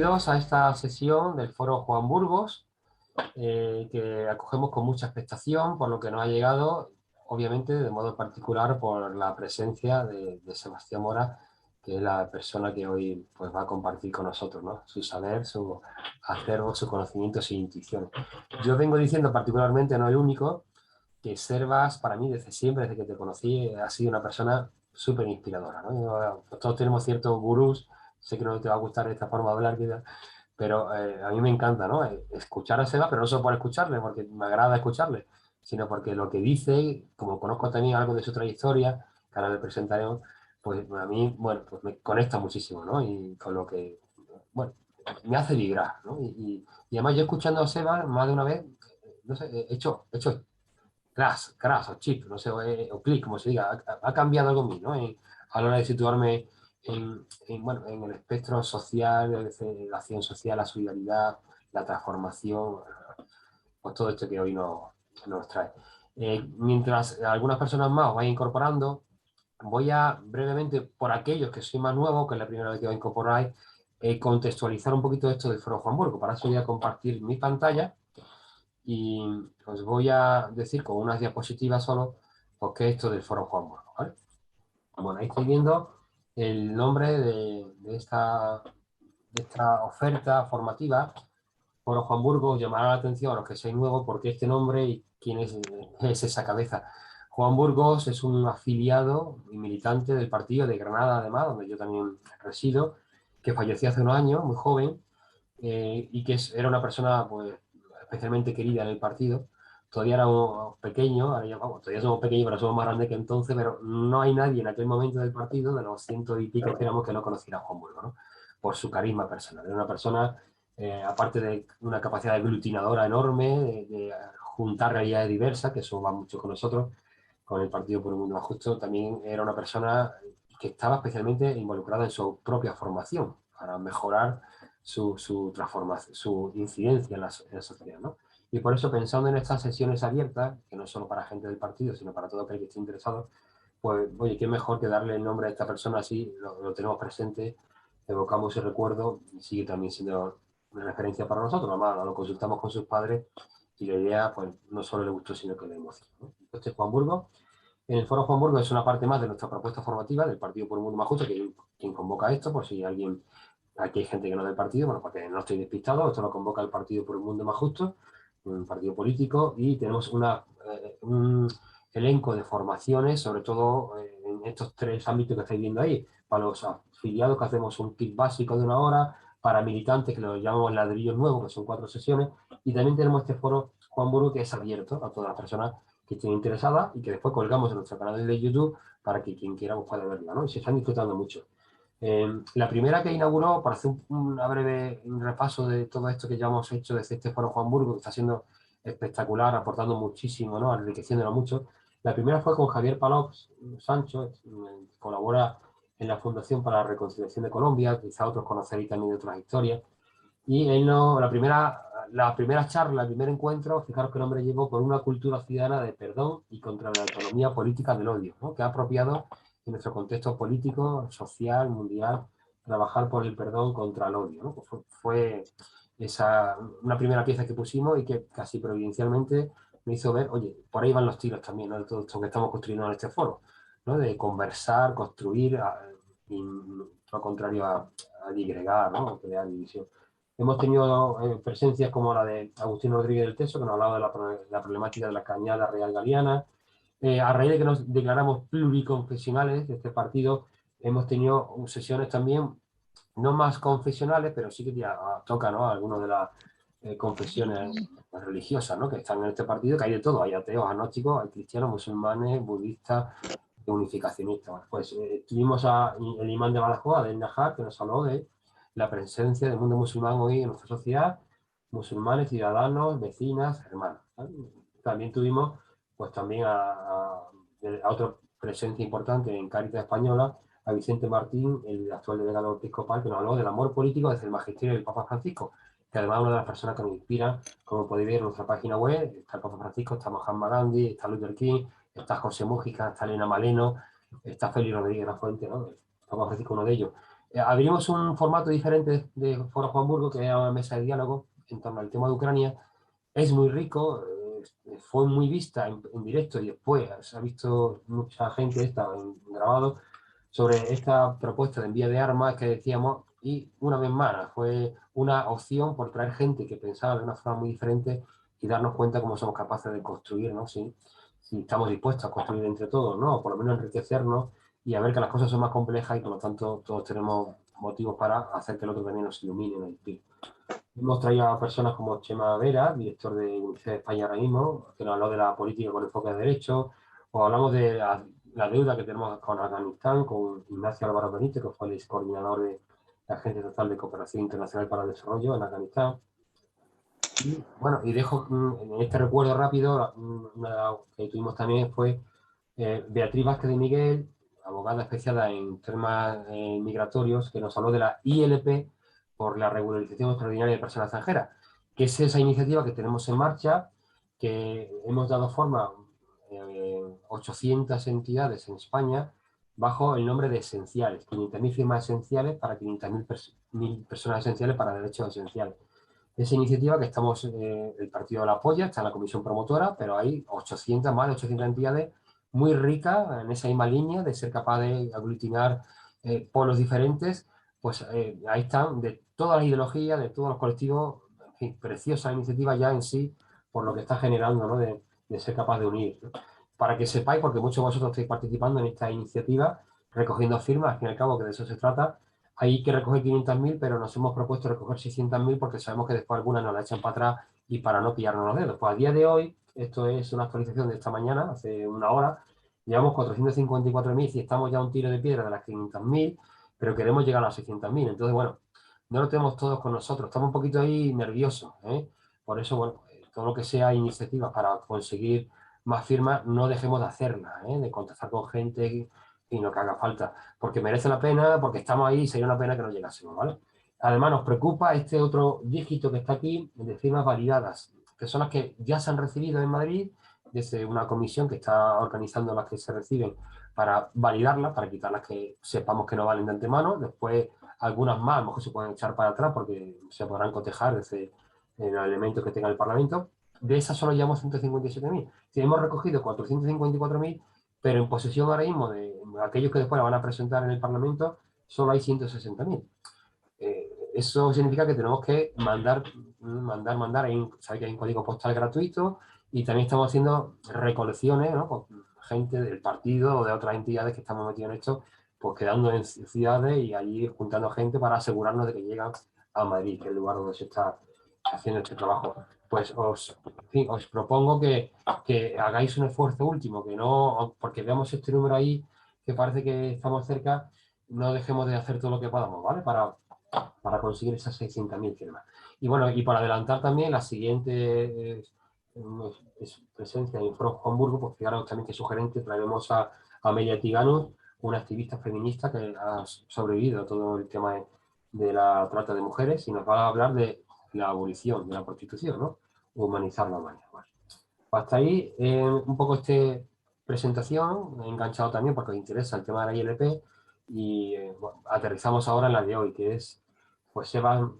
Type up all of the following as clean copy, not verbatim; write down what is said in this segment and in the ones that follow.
Bienvenidos a esta sesión del Foro Juan Burgos, que acogemos con mucha expectación por lo que nos ha llegado, obviamente de modo particular por la presencia de Sebastián Mora, que es la persona que hoy pues, va a compartir con nosotros, ¿no? Su saber, su acervo, sus conocimientos e intuiciones. Yo vengo diciendo particularmente, no el único, que Servas, para mí, desde siempre, desde que te conocí, ha sido una persona súper inspiradora, ¿no? Todos tenemos ciertos gurús, sé que no te va a gustar esta forma de hablar, pero a mí me encanta, ¿no? Escuchar a Sebas, pero no solo por escucharle, porque me agrada escucharle, sino porque lo que dice, como conozco también algo de su trayectoria, que ahora le presentaremos, pues a mí, bueno, pues me conecta muchísimo, ¿no? Y con lo que, bueno, me hace vibrar, ¿no? Y además yo escuchando a Sebas más de una vez, no sé, he hecho crash o chip, no sé, o clic, como se diga, ha cambiado algo en mí, ¿no? A la hora de situarme bueno, en el espectro social, la acción social, la solidaridad, la transformación, pues todo esto que hoy nos trae. Mientras algunas personas más os vais incorporando, voy a brevemente, por aquellos que soy más nuevo, que es la primera vez que os incorporáis, contextualizar un poquito esto del Foro Juan Burgos. Para eso voy a compartir mi pantalla y os voy a decir con unas diapositivas solo, pues qué es esto del Foro Juan Burgos, ¿vale? Bueno, ahí estoy viendo el nombre de esta oferta formativa. Foro Juan Burgos llamará la atención a los que seáis nuevos porque este nombre y quién es esa cabeza. Juan Burgos es un afiliado y militante del partido de Granada, además, donde yo también resido, que falleció hace unos años, muy joven, y que era una persona pues, especialmente querida en el partido. Todavía éramos pequeños, ahora ya, vamos, todavía somos pequeños, pero somos más grandes que entonces, pero no hay nadie en aquel momento del partido, de los ciento y pico que éramos, que no conociera a Juan Burgos, ¿no? Por su carisma personal. Era una persona, aparte de una capacidad aglutinadora enorme, de juntar realidades diversas, que eso va mucho con nosotros, con el Partido por un Mundo Más Justo, también era una persona que estaba especialmente involucrada en su propia formación, para mejorar su transformación, su incidencia en la sociedad, ¿no? Y por eso, pensando en estas sesiones abiertas, que no solo para gente del partido, sino para todo aquel que esté interesado, pues, oye, qué mejor que darle el nombre a esta persona, así lo tenemos presente, evocamos ese recuerdo y sigue también siendo una referencia para nosotros. Además, lo consultamos con sus padres y la idea, pues, no solo le gustó, sino que le emocionó, ¿no? Este es Juan Burgos. En el Foro Juan Burgos es una parte más de nuestra propuesta formativa del Partido por un Mundo Más Justo, que quien convoca esto, por si alguien, aquí hay gente que no es del partido, bueno, porque no estoy despistado, esto lo convoca el Partido por un Mundo Más Justo, un partido político, y tenemos un elenco de formaciones, sobre todo en estos tres ámbitos que estáis viendo ahí. Para los afiliados, que hacemos un kit básico de una hora, para militantes, que lo llamamos ladrillos nuevos, que son 4 sesiones, y también tenemos este foro Juan Burgos, que es abierto a todas las personas que estén interesadas y que después colgamos en nuestro canal de YouTube para que quien quiera pueda verla, ¿no? Y se están disfrutando mucho. La primera que inauguró, para hacer una breve repaso de todo esto que ya hemos hecho desde este foro Juan Burgos, que está siendo espectacular, aportando muchísimo, ¿no? Enriqueciéndolo mucho. La primera fue con Javier Palós Sancho, que colabora en la Fundación para la Reconciliación de Colombia, quizá otros conoceréis también de otras historias. Y él no, la primera charla, el primer encuentro, fijaros que el hombre llevó por una cultura ciudadana de perdón y contra la autonomía política del odio, ¿no? Que ha apropiado en nuestro contexto político, social, mundial, trabajar por el perdón contra el odio, ¿no? Pues fue esa, una primera pieza que pusimos y que casi providencialmente me hizo ver, oye, por ahí van los tiros también, ¿no? De todo esto que estamos construyendo en este foro, ¿no? De conversar, construir, y lo contrario a digregar, ¿no? Crear división. Hemos tenido presencias como la de Agustín Rodríguez del Teso, que nos hablaba de la problemática de la cañada real galiana. A raíz de que nos declaramos pluriconfesionales de este partido, hemos tenido sesiones también, no más confesionales, pero sí que ya toca, ¿no? Algunas de las confesiones religiosas, ¿no? Que están en este partido, que hay de todo, hay ateos, agnósticos, hay cristianos, musulmanes, budistas, unificacionistas. Bueno, pues tuvimos el imán de Badajoz, Adel Najar, que nos habló de la presencia del mundo musulmán hoy en nuestra sociedad, musulmanes, ciudadanos, vecinas, hermanos, ¿vale? También tuvimos, pues también a otra presencia importante en Cáritas Española, a Vicente Martín, el actual delegado episcopal, que nos habló del amor político desde el magisterio del Papa Francisco, que además es una de las personas que nos inspira, como podéis ver en nuestra página web, está el Papa Francisco, está Mahatma Gandhi, está Luther King, está José Mújica, está Elena Maleno, está Félix Rodríguez La Fuente, ¿no? El Papa Francisco, uno de ellos. Abrimos un formato diferente de Foro Juan Burgos, que es una mesa de diálogo en torno al tema de Ucrania. Es muy rico, fue muy vista en directo y después se ha visto mucha gente grabado sobre esta propuesta de envío de armas que decíamos, y una vez más fue una opción por traer gente que pensaba de una forma muy diferente y darnos cuenta cómo somos capaces de construir, ¿no? Si estamos dispuestos a construir entre todos, ¿no? O por lo menos enriquecernos y a ver que las cosas son más complejas y por lo tanto todos tenemos motivos para hacer que el otro también nos ilumine, ¿no? Hemos traído a personas como Chema Vera, director de UNICEF España ahora mismo, que nos habló de la política con enfoque de derecho, o hablamos de la deuda que tenemos con Afganistán, con Ignacio Álvaro Benítez, que fue el coordinador de la Agencia Estatal de Cooperación Internacional para el Desarrollo en Afganistán. Y bueno, y dejo en este recuerdo rápido, una que tuvimos también fue Beatriz Vázquez de Miguel, abogada especializada en temas migratorios, que nos habló de la ILP por la regularización extraordinaria de personas extranjeras, que es esa iniciativa que tenemos en marcha, que hemos dado forma a 800 entidades en España bajo el nombre de esenciales, 500.000 firmas esenciales para 500.000 personas esenciales para derechos esenciales. Esa iniciativa que estamos, el partido la apoya, está en la comisión promotora, pero hay 800, más de 800 entidades muy ricas en esa misma línea de ser capaz de aglutinar polos diferentes, pues ahí están de todas las ideologías, de todos los colectivos, en fin, preciosa iniciativa ya en sí, por lo que está generando, ¿no? de ser capaz de unir, ¿no? Para que sepáis, porque muchos de vosotros estáis participando en esta iniciativa, recogiendo firmas, al fin y al cabo, que de eso se trata. Hay que recoger 500.000, pero nos hemos propuesto recoger 600.000 porque sabemos que después algunas nos la echan para atrás y para no pillarnos los dedos. Pues a día de hoy, esto es una actualización de esta mañana, hace una hora, llevamos 454.000 y estamos ya a un tiro de piedra de las 500.000, pero queremos llegar a las 600.000. Entonces, bueno, no lo tenemos todos con nosotros, estamos un poquito ahí nerviosos, ¿eh? Por eso, bueno, todo lo que sea iniciativas para conseguir más firmas, no dejemos de hacerlas, ¿eh? De contactar con gente y lo que haga falta, porque merece la pena, porque estamos ahí y sería una pena que no llegásemos, ¿vale? Además, nos preocupa este otro dígito que está aquí de firmas validadas, que son las que ya se han recibido en Madrid, desde una comisión que está organizando las que se reciben para validarlas, para quitar las que sepamos que no valen de antemano. Después, algunas más, a lo mejor se pueden echar para atrás porque se podrán cotejar desde los elementos que tenga el Parlamento. De esas solo llevamos 157.000. Si hemos recogido 454.000, pero en posesión ahora mismo de aquellos que después la van a presentar en el Parlamento, solo hay 160.000. Eso significa que tenemos que mandar, sabéis que hay un código postal gratuito y también estamos haciendo recolecciones, ¿no? Con gente del partido o de otras entidades que estamos metidos en esto, pues quedando en ciudades y allí juntando gente para asegurarnos de que llegan a Madrid, que es el lugar donde se está haciendo este trabajo. Pues en fin, os propongo que hagáis un esfuerzo último, que no, porque veamos este número ahí, que parece que estamos cerca, no dejemos de hacer todo lo que podamos, ¿vale? Para conseguir esas 600.000 firmas. Y bueno, y para adelantar también la siguiente presencia en Foro Hamburgo, pues fijaros también que sugerente, traeremos a Amelia Tiganus, una activista feminista que ha sobrevivido a todo el tema de la trata de mujeres y nos va a hablar de la abolición de la prostitución, ¿no? Humanizar la humanidad. Bueno, hasta ahí un poco esta presentación, he enganchado también porque os interesa el tema de la ILP y bueno, aterrizamos ahora en la de hoy, que es, pues Seba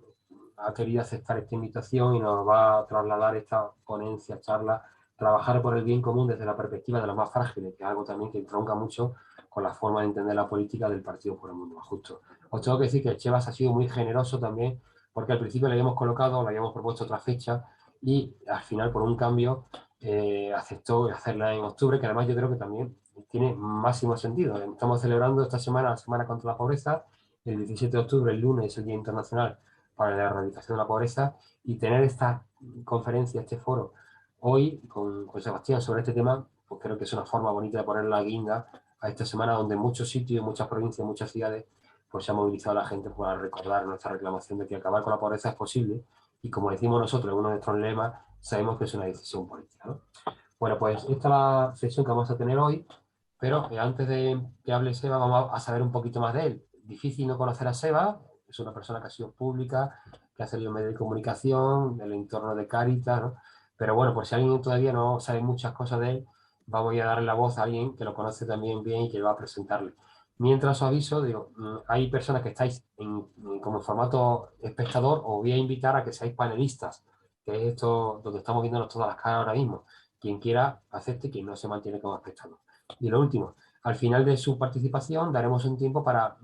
ha querido aceptar esta invitación y nos va a trasladar esta ponencia, charla, trabajar por el bien común desde la perspectiva de los más frágiles, que es algo también que entronca mucho con la forma de entender la política del Partido por el Mundo Más Justo. Os tengo que decir que Chevas ha sido muy generoso también, porque al principio le habíamos colocado, le habíamos propuesto otra fecha y al final por un cambio aceptó hacerla en octubre, que además yo creo que también tiene máximo sentido. Estamos celebrando esta semana la Semana contra la Pobreza, el 17 de octubre, el lunes, es el Día Internacional para la Erradicación de la Pobreza, y tener esta conferencia, este foro, hoy con Sebastián sobre este tema, pues creo que es una forma bonita de poner la guinda a esta semana donde en muchos sitios, en muchas provincias, en muchas ciudades, pues se ha movilizado la gente para recordar nuestra reclamación de que acabar con la pobreza es posible, y como decimos nosotros en uno de nuestros lemas, sabemos que es una decisión política, ¿no? Bueno, pues esta es la sesión que vamos a tener hoy, pero antes de que hable Seba, vamos a saber un poquito más de él. Difícil no conocer a Seba, es una persona que ha sido pública, que ha salido en medios de comunicación, del entorno de Cáritas, ¿no? Pero bueno, por si alguien todavía no sabe muchas cosas de él, vamos a darle la voz a alguien que lo conoce también bien y que va a presentarle. Mientras os aviso, digo, hay personas que estáis como formato espectador, os voy a invitar a que seáis panelistas, que es esto donde estamos viéndonos todas las caras ahora mismo. Quien quiera, acepte, quien no se mantiene como espectador. Y lo último, al final de su participación daremos un tiempo para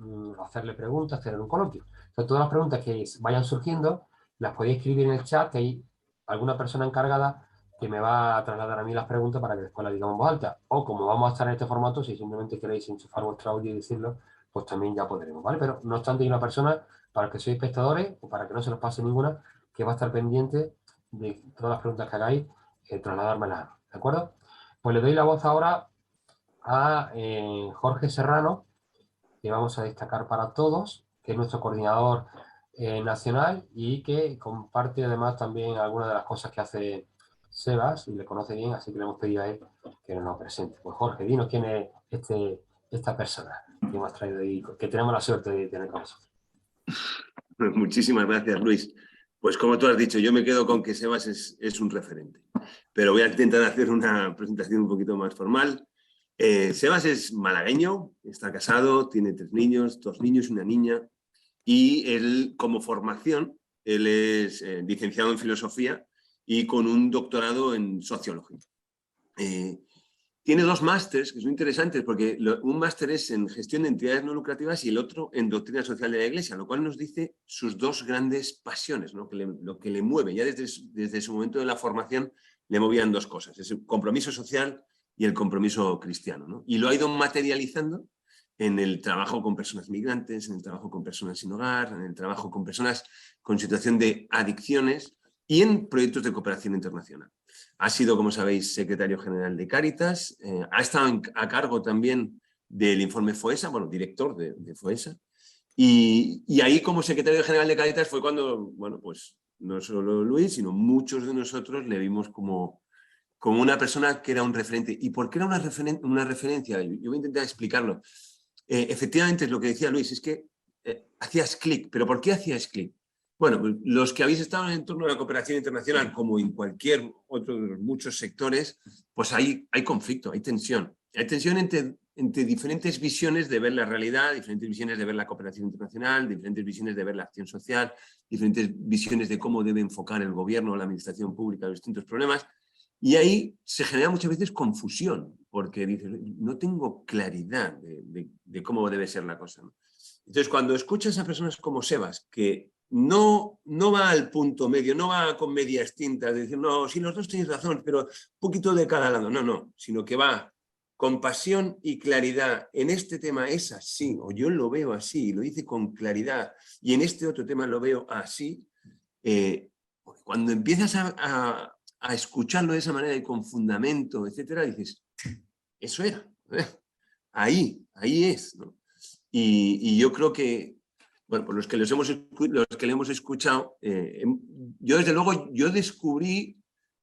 hacerle preguntas, tener un coloquio. Entonces, todas las preguntas que vayan surgiendo las podéis escribir en el chat, que hay alguna persona encargada que me va a trasladar a mí las preguntas para que después las digamos en voz alta. O como vamos a estar en este formato, si simplemente queréis enchufar vuestro audio y decirlo, pues también ya podremos, ¿vale? Pero no obstante, hay una persona, para que sois espectadores, o para que no se nos pase ninguna, que va a estar pendiente de todas las preguntas que hagáis, trasladármelas, ¿de acuerdo? Pues le doy la voz ahora a Jorge Serrano, que vamos a destacar para todos, que es nuestro coordinador nacional y que comparte además también algunas de las cosas que hace Sebas y le conoce bien, así que le hemos pedido a él que nos presente. Pues Jorge, dinos quién es esta persona que hemos traído y que tenemos la suerte de tener con nosotros. Muchísimas gracias, Luis. Pues como tú has dicho, yo me quedo con que Sebas es un referente, pero voy a intentar hacer una presentación un poquito más formal. Sebas es malagueño, está casado, tiene 3 niños, 2 niños y una niña, y él, como formación, él es licenciado en filosofía y con un doctorado en sociología. Tiene 2 másteres que son interesantes, porque un máster es en gestión de entidades no lucrativas y el otro en doctrina social de la Iglesia, lo cual nos dice sus 2 grandes pasiones, ¿no? Lo que le mueve. Ya desde su momento de la formación le movían 2 cosas, es el compromiso social y el compromiso cristiano, ¿no? Y lo ha ido materializando en el trabajo con personas migrantes, en el trabajo con personas sin hogar, en el trabajo con personas con situación de adicciones y en proyectos de cooperación internacional. Ha sido, como sabéis, secretario general de Cáritas, ha estado a cargo también del informe FOESA, bueno, director de FOESA, y ahí como secretario general de Cáritas fue cuando, bueno, pues no solo Luis, sino muchos de nosotros le vimos como una persona que era un referente. ¿Y por qué era una referencia? Yo voy a intentar explicarlo. Efectivamente, es lo que decía Luis, es que hacías clic, pero ¿por qué hacías clic? Bueno, pues los que habéis estado en el entorno de la cooperación internacional, como en cualquier otro de los muchos sectores, pues hay conflicto, hay tensión. Hay tensión entre diferentes visiones de ver la realidad, diferentes visiones de ver la cooperación internacional, diferentes visiones de ver la acción social, diferentes visiones de cómo debe enfocar el gobierno o la administración pública los distintos problemas. Y ahí se genera muchas veces confusión, porque dices, no tengo claridad de cómo debe ser la cosa, ¿no? Entonces, cuando escuchas a personas como Sebas, que no va al punto medio, no va con medias tintas, de decir, no, sí, los dos tenéis razón, pero un poquito de cada lado, no, sino que va con pasión y claridad. En este tema es así, o yo lo veo así, y lo dice con claridad, y en este otro tema lo veo así. Cuando empiezas a escucharlo de esa manera y con fundamento, etcétera, dices, eso era, ahí es, ¿no? Y yo creo que, bueno, pues los que le hemos escuchado, yo desde luego, yo descubrí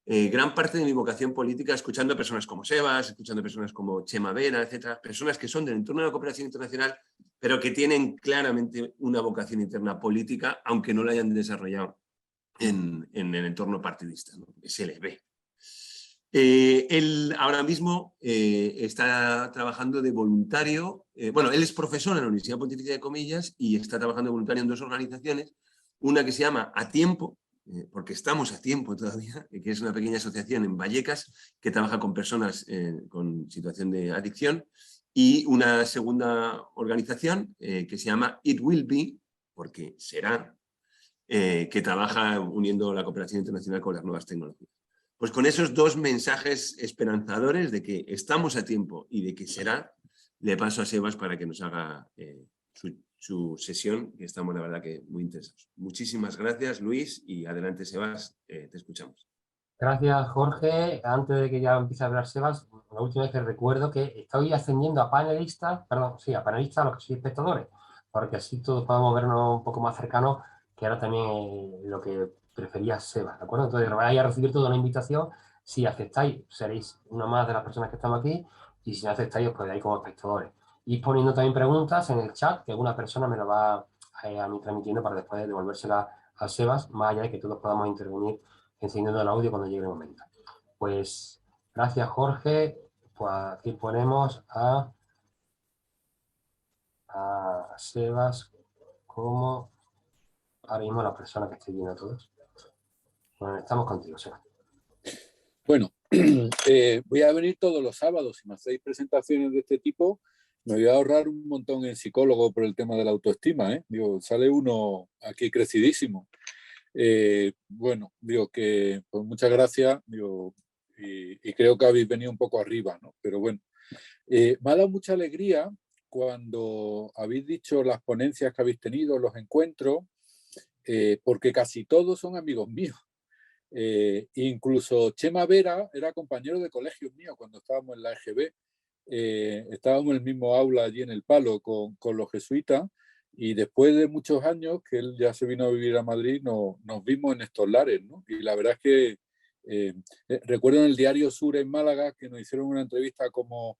gran parte de mi vocación política escuchando a personas como Sebas, escuchando a personas como Chema Vera, etcétera, personas que son del entorno de la cooperación internacional, pero que tienen claramente una vocación interna política, aunque no la hayan desarrollado en el entorno partidista, ¿no? Se les ve. Él ahora mismo está trabajando de voluntario, bueno, él es profesor en la Universidad Pontificia de Comillas y está trabajando de voluntario en 2 organizaciones, una que se llama A Tiempo, porque estamos a tiempo todavía, que es una pequeña asociación en Vallecas que trabaja con personas con situación de adicción, y una segunda organización que se llama It Will Be, porque será, que trabaja uniendo la cooperación internacional con las nuevas tecnologías. Pues con esos 2 mensajes esperanzadores de que estamos a tiempo y de que será, le paso a Sebas para que nos haga su sesión, que estamos la verdad que muy interesados. Muchísimas gracias, Luis, y adelante, Sebas, te escuchamos. Gracias, Jorge. Antes de que ya empiece a hablar Sebas, la última vez que recuerdo que estoy ascendiendo a panelistas, perdón, sí, a panelistas a los que soy espectadores, porque así todos podemos vernos un poco más cercanos, que ahora también lo que prefería Sebas, ¿de acuerdo? Entonces, vais a recibir toda la invitación. Si aceptáis, seréis una más de las personas que estamos aquí, y si no aceptáis, os quedáis como espectadores. Y poniendo también preguntas en el chat, que alguna persona me lo va a mí transmitiendo para después devolvérsela a Sebas, más allá de que todos podamos intervenir encendiendo el audio cuando llegue el momento. Pues gracias, Jorge. Pues aquí ponemos a a Sebas como ahora mismo la persona que estoy viendo a todos. Bueno, estamos contigo, Sebas. Bueno, voy a venir todos los sábados. Si me hacéis presentaciones de este tipo, me voy a ahorrar un montón en psicólogo por el tema de la autoestima, ¿eh? Digo, sale uno aquí crecidísimo. Bueno, digo que pues muchas gracias, digo, y creo que habéis venido un poco arriba, ¿no? Pero bueno, me ha dado mucha alegría cuando habéis dicho las ponencias que habéis tenido, los encuentros, porque casi todos son amigos míos. Incluso Chema Vera era compañero de colegio mío cuando estábamos en la EGB. Estábamos en el mismo aula allí en El Palo con los jesuitas, y después de muchos años que él ya se vino a vivir a Madrid, nos vimos en estos lares, ¿no? Y la verdad es que recuerdo en el Diario Sur en Málaga que nos hicieron una entrevista como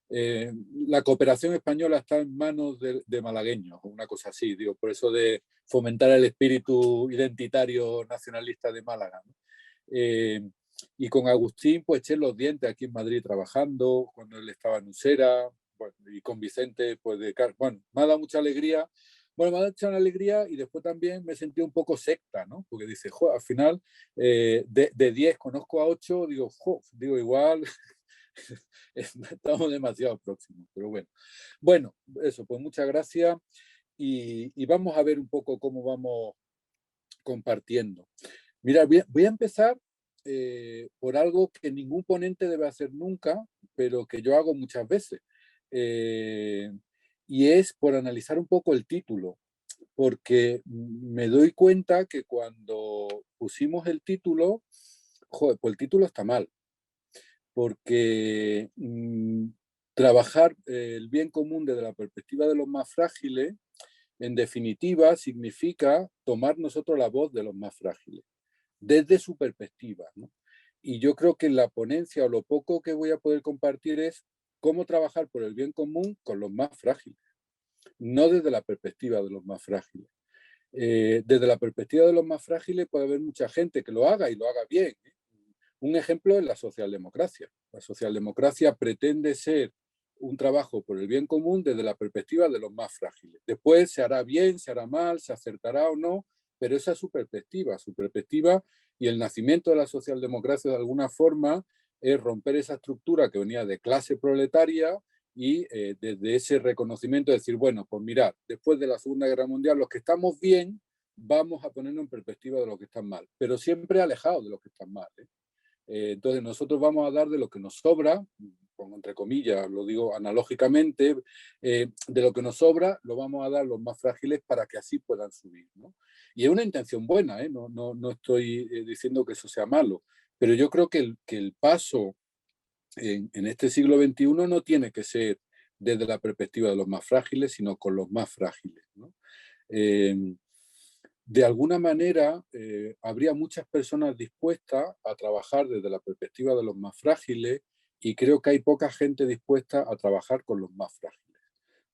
la cooperación española está en manos de malagueños, una cosa así, digo, por eso de fomentar el espíritu identitario nacionalista de Málaga, ¿no? Y con Agustín pues eché los dientes aquí en Madrid trabajando cuando él estaba en Usera, bueno, y con Vicente pues bueno, me ha dado mucha alegría. Bueno, me ha dado mucha alegría, y después también me sentí un poco secta, ¿no? Porque dice, al final de 10 conozco a 8, digo, digo igual estamos demasiado próximos, pero bueno. Bueno, eso, pues muchas gracias, y vamos a ver un poco cómo vamos compartiendo. Mira, voy a empezar por algo que ningún ponente debe hacer nunca, pero que yo hago muchas veces. Y es por analizar un poco el título, porque me doy cuenta que cuando pusimos el título, joder, pues el título está mal, porque trabajar el bien común desde la perspectiva de los más frágiles, en definitiva, significa tomar nosotros la voz de los más frágiles, desde su perspectiva, ¿no? Y yo creo que en la ponencia, o lo poco que voy a poder compartir, es cómo trabajar por el bien común con los más frágiles, no desde la perspectiva de los más frágiles. Desde la perspectiva de los más frágiles puede haber mucha gente que lo haga y lo haga bien, ¿eh? Un ejemplo es la socialdemocracia. La socialdemocracia pretende ser un trabajo por el bien común desde la perspectiva de los más frágiles. Después se hará bien, se hará mal, se acertará o no, pero esa es su perspectiva, y el nacimiento de la socialdemocracia de alguna forma es romper esa estructura que venía de clase proletaria, y desde ese reconocimiento decir, bueno, pues mirad, después de la Segunda Guerra Mundial, los que estamos bien, vamos a ponernos en perspectiva de los que están mal, pero siempre alejados de los que están mal, ¿eh? Entonces nosotros vamos a dar de lo que nos sobra, pongo entre comillas, lo digo analógicamente, de lo que nos sobra lo vamos a dar a los más frágiles para que así puedan subir, ¿no? Y es una intención buena, ¿eh? No estoy diciendo que eso sea malo, pero yo creo que el paso en este siglo XXI no tiene que ser desde la perspectiva de los más frágiles, sino con los más frágiles, ¿no? De alguna manera, habría muchas personas dispuestas a trabajar desde la perspectiva de los más frágiles, y creo que hay poca gente dispuesta a trabajar con los más frágiles,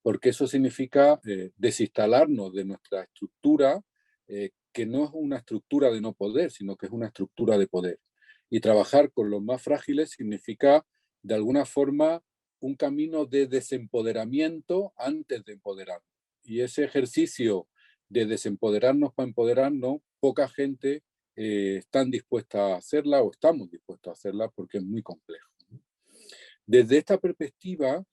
porque eso significa desinstalarnos de nuestra estructura, que no es una estructura de no poder, sino que es una estructura de poder. Y trabajar con los más frágiles significa, de alguna forma, un camino de desempoderamiento antes de empoderarnos. Y ese ejercicio de desempoderarnos para empoderarnos, poca gente está dispuesta a hacerla, o estamos dispuestos a hacerla, porque es muy complejo. Desde esta perspectiva,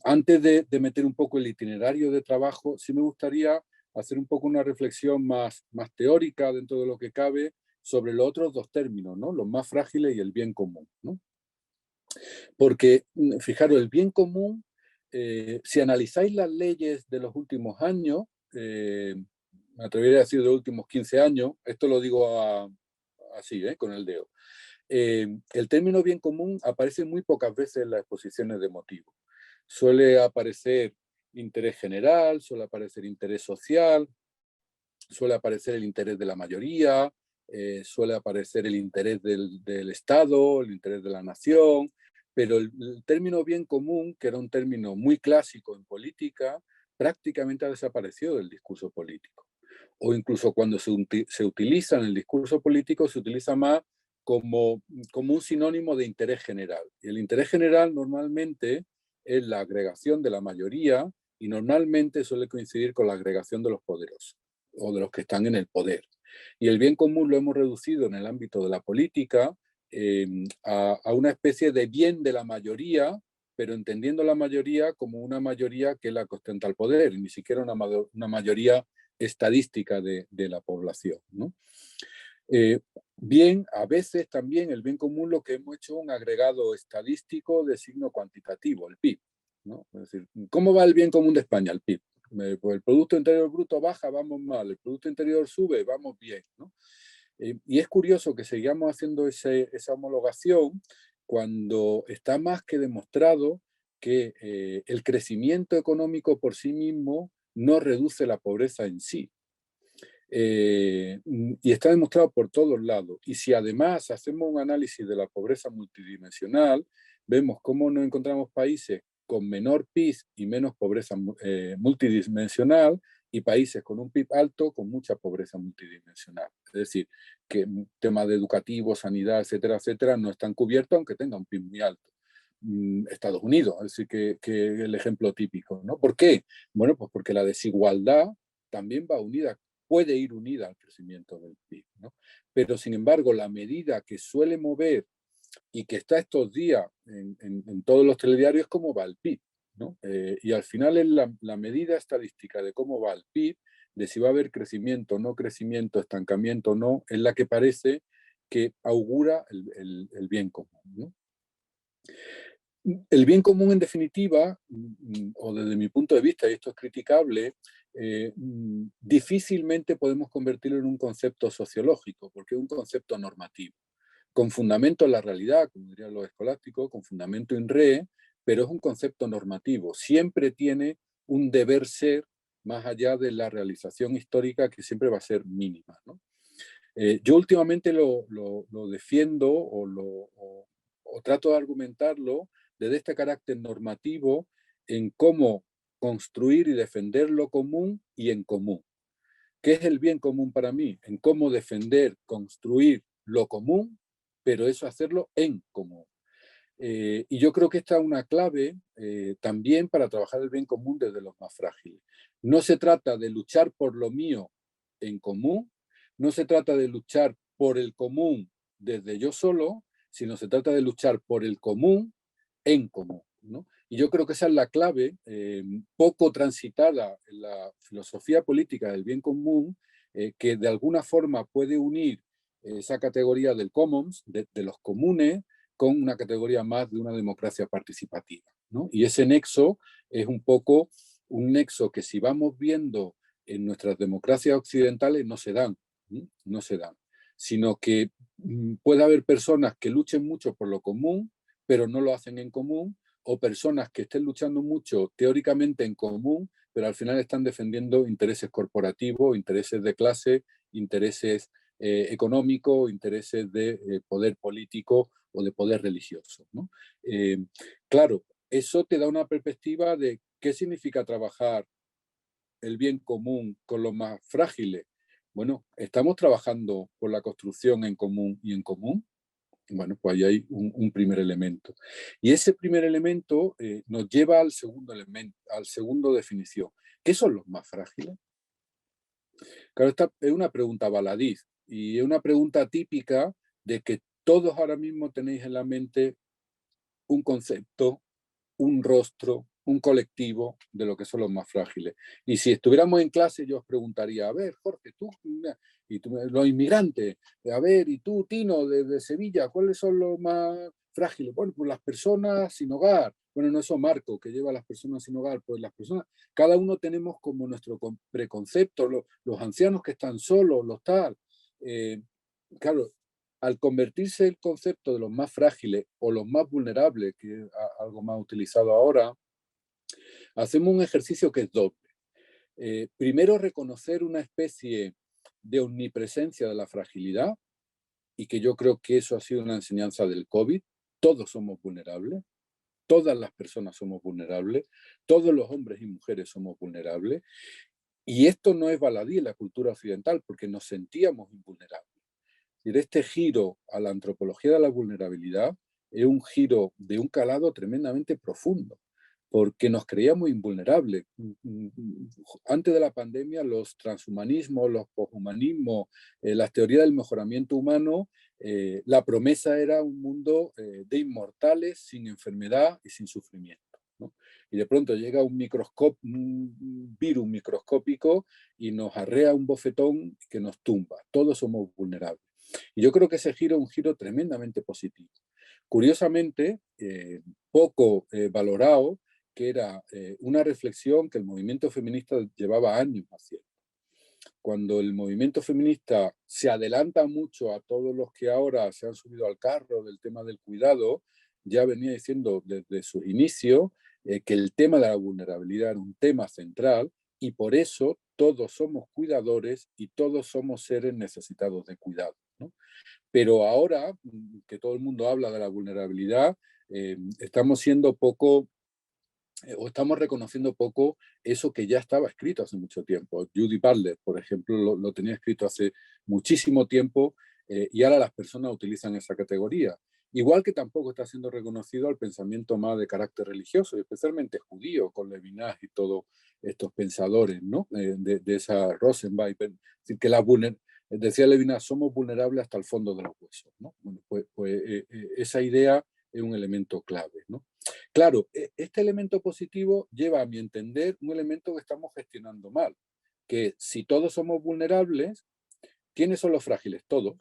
antes de meter un poco el itinerario de trabajo, sí me gustaría hacer un poco una reflexión más teórica, dentro de lo que cabe, sobre los otros dos términos, ¿no? Los más frágiles y el bien común, ¿no? Porque, fijaros, el bien común, si analizáis las leyes de los últimos años, me atrevería a decir de los últimos 15 años, esto lo digo así, con el dedo, el término bien común aparece muy pocas veces en las exposiciones de motivos. Suele aparecer interés general, suele aparecer interés social, suele aparecer el interés de la mayoría, suele aparecer el interés del Estado, el interés de la nación, pero el término bien común, que era un término muy clásico en política, prácticamente ha desaparecido del discurso político. O incluso cuando se utiliza en el discurso político, se utiliza más como un sinónimo de interés general. Y el interés general normalmente es la agregación de la mayoría y normalmente suele coincidir con la agregación de los poderosos o de los que están en el poder. Y el bien común lo hemos reducido en el ámbito de la política a una especie de bien de la mayoría, pero entendiendo la mayoría como una mayoría que la que ostenta el poder, y ni siquiera una mayoría estadística de la población, ¿no? Bien, a veces también el bien común lo que hemos hecho es un agregado estadístico de signo cuantitativo, el PIB, ¿no? Es decir, ¿cómo va el bien común de España, el PIB? Pues el Producto Interior Bruto baja, vamos mal, el Producto Interior sube, vamos bien, ¿no? Y es curioso que sigamos haciendo esa homologación cuando está más que demostrado que el crecimiento económico por sí mismo no reduce la pobreza en sí. Y está demostrado por todos lados. Y si además hacemos un análisis de la pobreza multidimensional, vemos cómo nos encontramos países con menor PIB y menos pobreza multidimensional y países con un PIB alto con mucha pobreza multidimensional. Es decir, que temas de educativo, sanidad, etcétera, etcétera, no están cubiertos aunque tenga un PIB muy alto. Estados Unidos, es decir, que el ejemplo típico, ¿no? ¿Por qué? Bueno, pues porque la desigualdad también va unida, puede ir unida al crecimiento del PIB, ¿no? Pero sin embargo, la medida que suele mover y que está estos días en todos los telediarios es cómo va el PIB, ¿no? Y al final es la medida estadística de cómo va el PIB, de si va a haber crecimiento, no crecimiento, estancamiento, no, es la que parece que augura el bien común, ¿no? El bien común, en definitiva, o desde mi punto de vista, y esto es criticable, difícilmente podemos convertirlo en un concepto sociológico, porque es un concepto normativo, con fundamento en la realidad, como dirían los escolásticos, con fundamento in re, pero es un concepto normativo. Siempre tiene un deber ser más allá de la realización histórica, que siempre va a ser mínima, ¿no? Yo últimamente lo defiendo o trato de argumentarlo desde este carácter normativo en cómo construir y defender lo común y en común. ¿Qué es el bien común para mí? En cómo defender, construir lo común, pero eso hacerlo en común. Y yo creo que esta es una clave también para trabajar el bien común desde los más frágiles. No se trata de luchar por lo mío en común, no se trata de luchar por el común desde yo solo, sino se trata de luchar por el común en común, ¿no? Y yo creo que esa es la clave poco transitada en la filosofía política del bien común, que de alguna forma puede unir esa categoría del commons, de los comunes, con una categoría más de una democracia participativa, ¿no? Y ese nexo es un poco un nexo que, si vamos viendo en nuestras democracias occidentales, no se dan, no se dan, sino que puede haber personas que luchen mucho por lo común, pero no lo hacen en común, o personas que estén luchando mucho teóricamente en común, pero al final están defendiendo intereses corporativos, intereses de clase, intereses económicos, intereses de poder político o de poder religioso, ¿no? Claro, eso te da una perspectiva de qué significa trabajar el bien común con los más frágiles. Bueno, estamos trabajando por la construcción en común y en común. Bueno, pues ahí hay un primer elemento. Y ese primer elemento nos lleva al segundo elemento, al segundo definición. ¿Qué son los más frágiles? Claro, esta es una pregunta baladí y es una pregunta típica de que todos ahora mismo tenéis en la mente un concepto, un rostro, un colectivo de lo que son los más frágiles. Y si estuviéramos en clase, yo os preguntaría, a ver, Jorge, los inmigrantes, a ver, y tú, Tino, de Sevilla, ¿cuáles son los más frágiles? Bueno, pues las personas sin hogar. Bueno, no, eso Marco, que lleva a las personas sin hogar, pues las personas, cada uno tenemos como nuestro preconcepto, los ancianos que están solos, los tal. Claro, al convertirse el concepto de los más frágiles o los más vulnerables, que es algo más utilizado ahora, hacemos un ejercicio que es doble. Primero, reconocer una especie de omnipresencia de la fragilidad, y que yo creo que eso ha sido una enseñanza del COVID. Todos somos vulnerables, todas las personas somos vulnerables, todos los hombres y mujeres somos vulnerables, y esto no es baladí en la cultura occidental, porque nos sentíamos invulnerables. Este giro a la antropología de la vulnerabilidad es un giro de un calado tremendamente profundo. porque nos creíamos invulnerables. Antes de la pandemia, los transhumanismos, los poshumanismos, las teorías del mejoramiento humano, la promesa era un mundo de inmortales, sin enfermedad y sin sufrimiento, ¿no? Y de pronto llega un virus microscópico y nos arrea un bofetón que nos tumba. Todos somos vulnerables. Y yo creo que ese giro es un giro tremendamente positivo. Curiosamente, poco valorado, que era una reflexión que el movimiento feminista llevaba años haciendo. Cuando el movimiento feminista se adelanta mucho a todos los que ahora se han subido al carro del tema del cuidado, ya venía diciendo desde su inicio que el tema de la vulnerabilidad era un tema central y por eso todos somos cuidadores y todos somos seres necesitados de cuidado, ¿no? Pero ahora que todo el mundo habla de la vulnerabilidad, estamos siendo poco, o estamos reconociendo poco eso que ya estaba escrito hace mucho tiempo. Judy Butler, por ejemplo, lo tenía escrito hace muchísimo tiempo y ahora las personas utilizan esa categoría. Igual que tampoco está siendo reconocido al pensamiento más de carácter religioso, especialmente judío, con Levinas y todos estos pensadores, ¿no? De esa Rosenwein. Es decir, que decía Levinas, somos vulnerables hasta el fondo de los huesos, ¿no? Bueno, esa idea es un elemento clave, ¿no? Claro, este elemento positivo lleva, a mi entender, un elemento que estamos gestionando mal, que si todos somos vulnerables, ¿quiénes son los frágiles? Todos.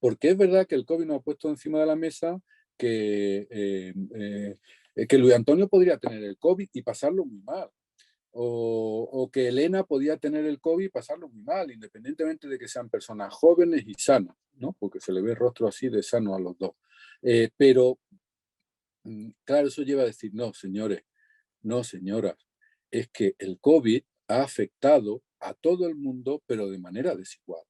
Porque es verdad que el COVID nos ha puesto encima de la mesa que Luis Antonio podría tener el COVID y pasarlo muy mal. O que Elena podía tener el COVID y pasarlo muy mal, independientemente de que sean personas jóvenes y sanas, ¿no? Porque se le ve el rostro así de sano a los dos. Pero claro, eso lleva a decir, no, señores, no, señoras, es que el COVID ha afectado a todo el mundo, pero de manera desigual.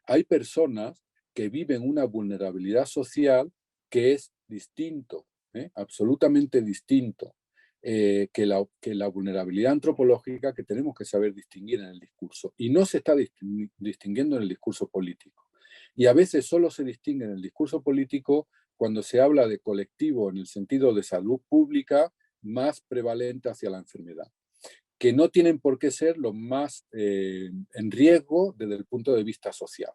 Hay personas que viven una vulnerabilidad social que es distinto, absolutamente distinto, que la vulnerabilidad antropológica que tenemos que saber distinguir en el discurso. Y no se está distinguiendo en el discurso político. Y a veces solo se distingue en el discurso político cuando se habla de colectivo en el sentido de salud pública más prevalente hacia la enfermedad, que no tienen por qué ser los más en riesgo desde el punto de vista social.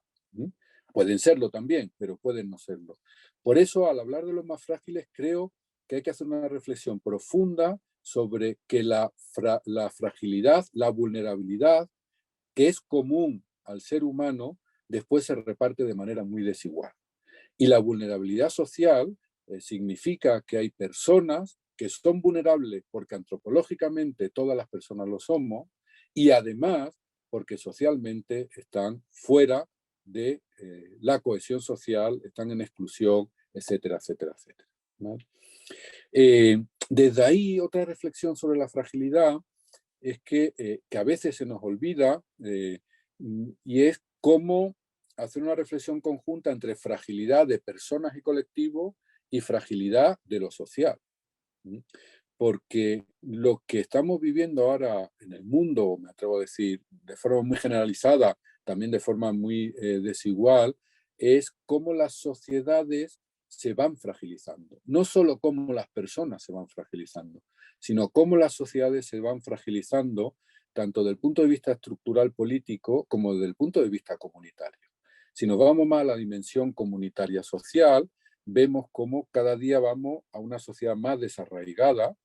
Pueden serlo también, pero pueden no serlo. Por eso, al hablar de los más frágiles, creo que hay que hacer una reflexión profunda sobre que la fragilidad, la vulnerabilidad, que es común al ser humano, después se reparte de manera muy desigual. Y la vulnerabilidad social significa que hay personas que son vulnerables porque antropológicamente todas las personas lo somos y además porque socialmente están fuera de la cohesión social, están en exclusión, etcétera, etcétera, etcétera, ¿vale? Desde ahí, otra reflexión sobre la fragilidad es que a veces se nos olvida y es cómo hacer una reflexión conjunta entre fragilidad de personas y colectivos y fragilidad de lo social. Porque lo que estamos viviendo ahora en el mundo, me atrevo a decir, de forma muy generalizada, también de forma muy desigual, es cómo las sociedades se van fragilizando. No solo cómo las personas se van fragilizando, sino cómo las sociedades se van fragilizando tanto desde el punto de vista estructural político como desde el punto de vista comunitario. Si nos vamos más a la dimensión comunitaria social, vemos cómo cada día vamos a una sociedad más desarraigada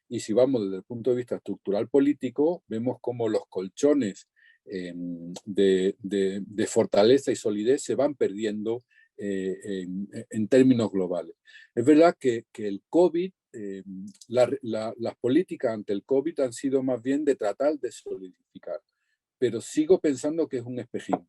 y si vamos desde el punto de vista estructural político, vemos cómo los colchones de fortaleza y solidez se van perdiendo en términos globales. Es verdad que el COVID, las políticas ante el COVID han sido más bien de tratar de solidificar, pero sigo pensando que es un espejismo,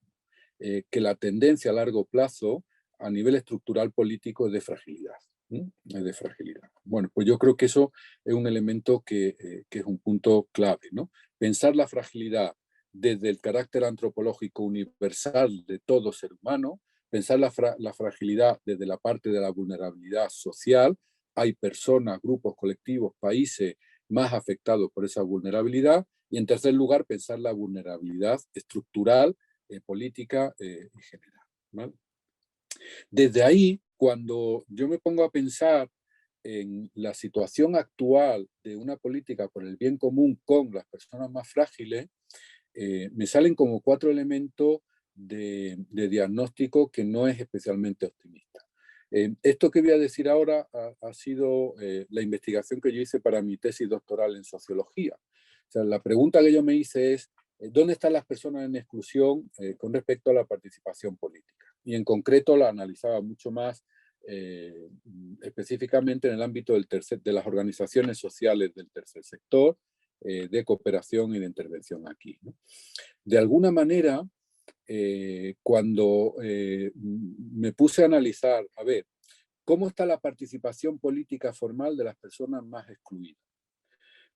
que la tendencia a largo plazo a nivel estructural político es de fragilidad. Es de fragilidad. Bueno, pues yo creo que eso es un elemento que es un punto clave, ¿no? Pensar la fragilidad desde el carácter antropológico universal de todo ser humano, pensar la fragilidad desde la parte de la vulnerabilidad social. Hay personas, grupos, colectivos, países más afectados por esa vulnerabilidad. Y en tercer lugar, pensar la vulnerabilidad estructural, política y general, ¿vale? Desde ahí, cuando yo me pongo a pensar en la situación actual de una política por el bien común con las personas más frágiles, me salen como 4 elementos de diagnóstico que no es especialmente optimista. Esto que voy a decir ahora ha sido la investigación que yo hice para mi tesis doctoral en sociología. O sea, la pregunta que yo me hice es, ¿dónde están las personas en exclusión con respecto a la participación política? Y en concreto la analizaba mucho más específicamente en el ámbito de las organizaciones sociales del tercer sector, de cooperación y de intervención aquí, ¿no? De alguna manera, cuando me puse a analizar, a ver, ¿cómo está la participación política formal de las personas más excluidas?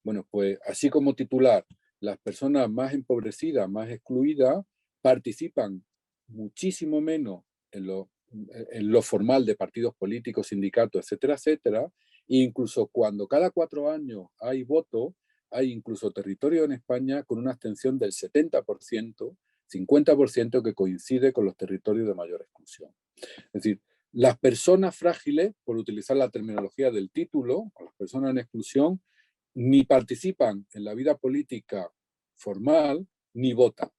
Bueno, pues así como titular, las personas más empobrecidas, más excluidas, participan muchísimo menos en lo formal de partidos políticos, sindicatos, etcétera, etcétera. E incluso cuando cada 4 años hay voto, hay incluso territorio en España con una abstención del 70%, 50% que coincide con los territorios de mayor exclusión. Es decir, las personas frágiles, por utilizar la terminología del título, o las personas en exclusión, ni participan en la vida política formal, ni votan.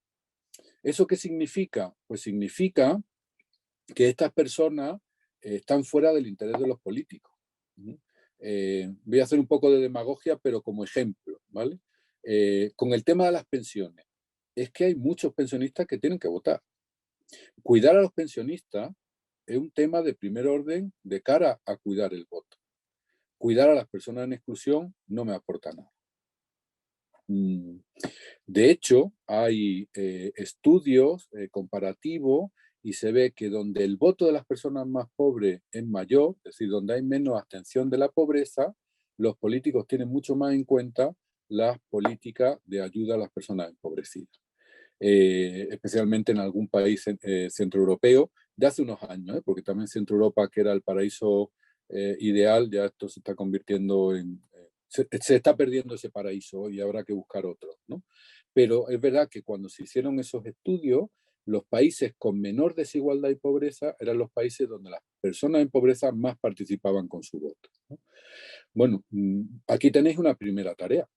¿Eso qué significa? Pues significa que estas personas están fuera del interés de los políticos. Voy a hacer un poco de demagogia, pero como ejemplo, ¿vale? Con el tema de las pensiones, es que hay muchos pensionistas que tienen que votar. Cuidar a los pensionistas es un tema de primer orden de cara a cuidar el voto. Cuidar a las personas en exclusión no me aporta nada. De hecho, hay estudios comparativos y se ve que donde el voto de las personas más pobres es mayor, es decir, donde hay menos abstención de la pobreza, los políticos tienen mucho más en cuenta las políticas de ayuda a las personas empobrecidas. Especialmente en algún país centroeuropeo de hace unos años, porque también Centro Europa, que era el paraíso ideal, ya esto se está convirtiendo en... se está perdiendo ese paraíso y habrá que buscar otro, ¿no? Pero es verdad que cuando se hicieron esos estudios, los países con menor desigualdad y pobreza eran los países donde las personas en pobreza más participaban con su voto, ¿no? Bueno, aquí tenéis una primera tarea.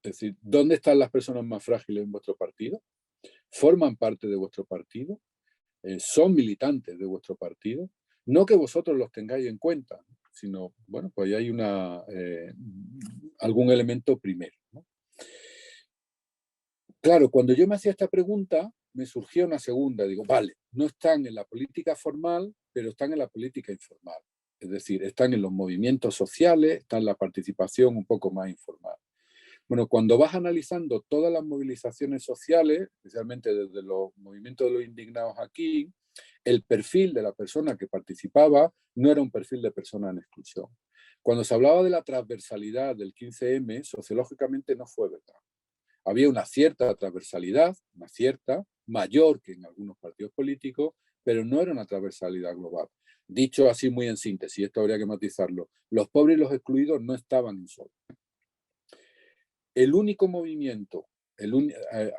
Es decir, ¿dónde están las personas más frágiles en vuestro partido? ¿Forman parte de vuestro partido? ¿Son militantes de vuestro partido? No que vosotros los tengáis en cuenta, sino, bueno, pues hay algún elemento primero, ¿no? Claro, cuando yo me hacía esta pregunta, me surgió una segunda. Digo, vale, no están en la política formal, pero están en la política informal. Es decir, están en los movimientos sociales, están en la participación un poco más informal. Bueno, cuando vas analizando todas las movilizaciones sociales, especialmente desde los movimientos de los indignados aquí, el perfil de la persona que participaba no era un perfil de persona en exclusión. Cuando se hablaba de la transversalidad del 15M, sociológicamente no fue verdad. Había una cierta transversalidad, una cierta, mayor que en algunos partidos políticos, pero no era una transversalidad global. Dicho así muy en síntesis, esto habría que matizarlo, los pobres y los excluidos no estaban en sol. El único movimiento,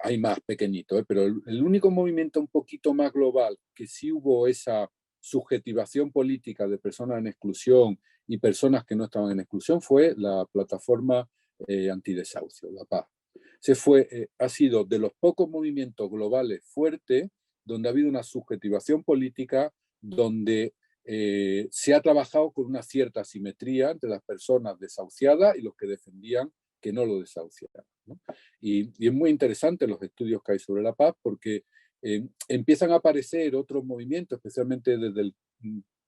hay más pequeñito, pero el único movimiento un poquito más global que sí hubo esa subjetivación política de personas en exclusión y personas que no estaban en exclusión fue la plataforma antidesahucio, la PAH. Ha sido de los pocos movimientos globales fuertes donde ha habido una subjetivación política, donde se ha trabajado con una cierta simetría entre las personas desahuciadas y los que defendían que no lo desahuciaran, ¿no? Y es muy interesante los estudios que hay sobre la paz porque empiezan a aparecer otros movimientos, especialmente desde el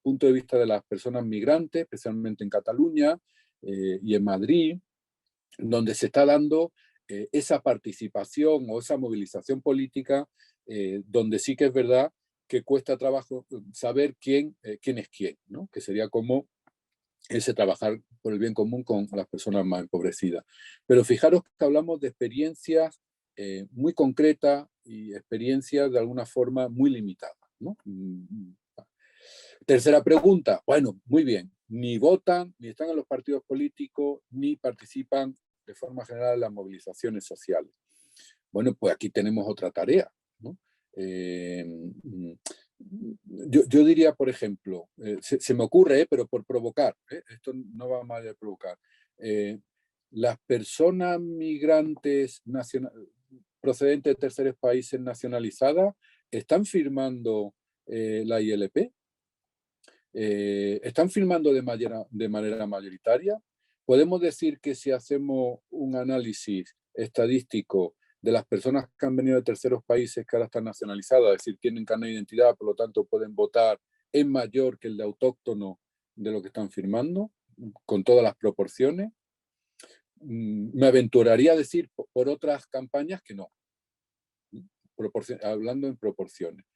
punto de vista de las personas migrantes, especialmente en Cataluña y en Madrid, donde se está dando esa participación o esa movilización política, donde sí que es verdad que cuesta trabajo saber quién es quién, ¿no? Que sería como ese trabajar por el bien común con las personas más empobrecidas. Pero fijaros que hablamos de experiencias muy concretas y experiencias de alguna forma muy limitadas, ¿no? Tercera pregunta, bueno, muy bien, ni votan, ni están en los partidos políticos, ni participan de forma general en las movilizaciones sociales. Bueno, pues aquí tenemos otra tarea, ¿no? yo diría, por ejemplo, se me ocurre, pero por provocar, esto no va más de provocar, las personas migrantes procedentes de terceros países nacionalizadas están firmando la ILP, están firmando de manera mayoritaria. Podemos decir que si hacemos un análisis estadístico de las personas que han venido de terceros países que ahora están nacionalizadas, es decir, tienen carnet de identidad, por lo tanto pueden votar, es mayor que el de autóctono de lo que están firmando, con todas las proporciones. Me aventuraría a decir por otras campañas que no, hablando en proporciones.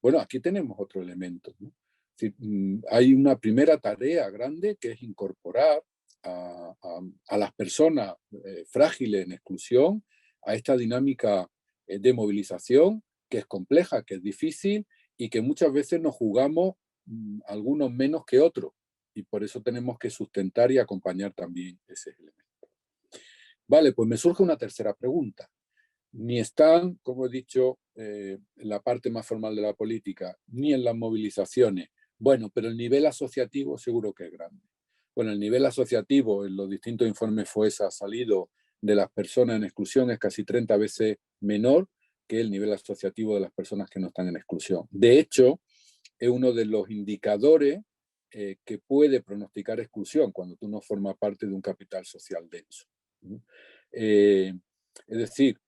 Bueno, aquí tenemos otro elemento, ¿no? Es decir, hay una primera tarea grande que es incorporar a las personas frágiles en exclusión a esta dinámica de movilización que es compleja, que es difícil y que muchas veces nos jugamos algunos menos que otros y por eso tenemos que sustentar y acompañar también ese elemento. Vale, pues me surge una tercera pregunta. Ni están, como he dicho, en la parte más formal de la política, ni en las movilizaciones. Bueno, pero el nivel asociativo seguro que es grande. Bueno, el nivel asociativo en los distintos informes FOESA ha salido de las personas en exclusión es casi 30 veces menor que el nivel asociativo de las personas que no están en exclusión. De hecho, es uno de los indicadores que puede pronosticar exclusión cuando tú no formas parte de un capital social denso. Es decir,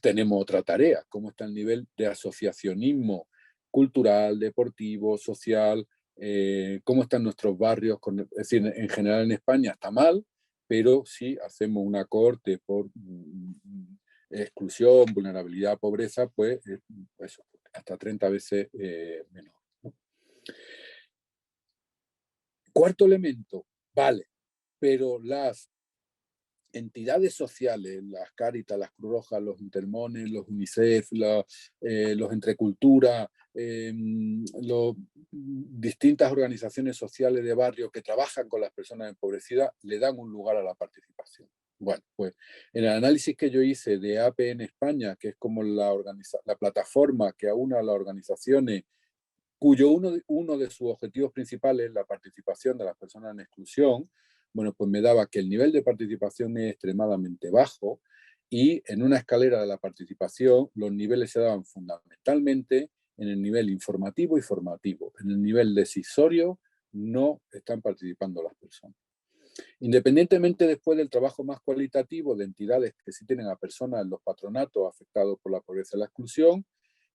tenemos otra tarea, cómo está el nivel de asociacionismo cultural, deportivo, social, cómo están nuestros barrios, es decir, en general en España está mal, pero si hacemos una corte por exclusión, vulnerabilidad, pobreza, pues eso, hasta 30 veces menor, ¿no? Cuarto elemento, vale, pero las entidades sociales, las Cáritas, las Cruz Rojas, los Intermones, los UNICEF, los Entrecultura, distintas organizaciones sociales de barrio que trabajan con las personas empobrecidas, le dan un lugar a la participación. Bueno, pues en el análisis que yo hice de APN España, que es como la plataforma que aúna a las organizaciones cuyo uno de sus objetivos principales es la participación de las personas en exclusión, bueno, pues me daba que el nivel de participación es extremadamente bajo y en una escalera de la participación los niveles se daban fundamentalmente en el nivel informativo y formativo. En el nivel decisorio no están participando las personas. Independientemente después del trabajo más cualitativo de entidades que sí tienen a personas en los patronatos afectados por la pobreza y la exclusión,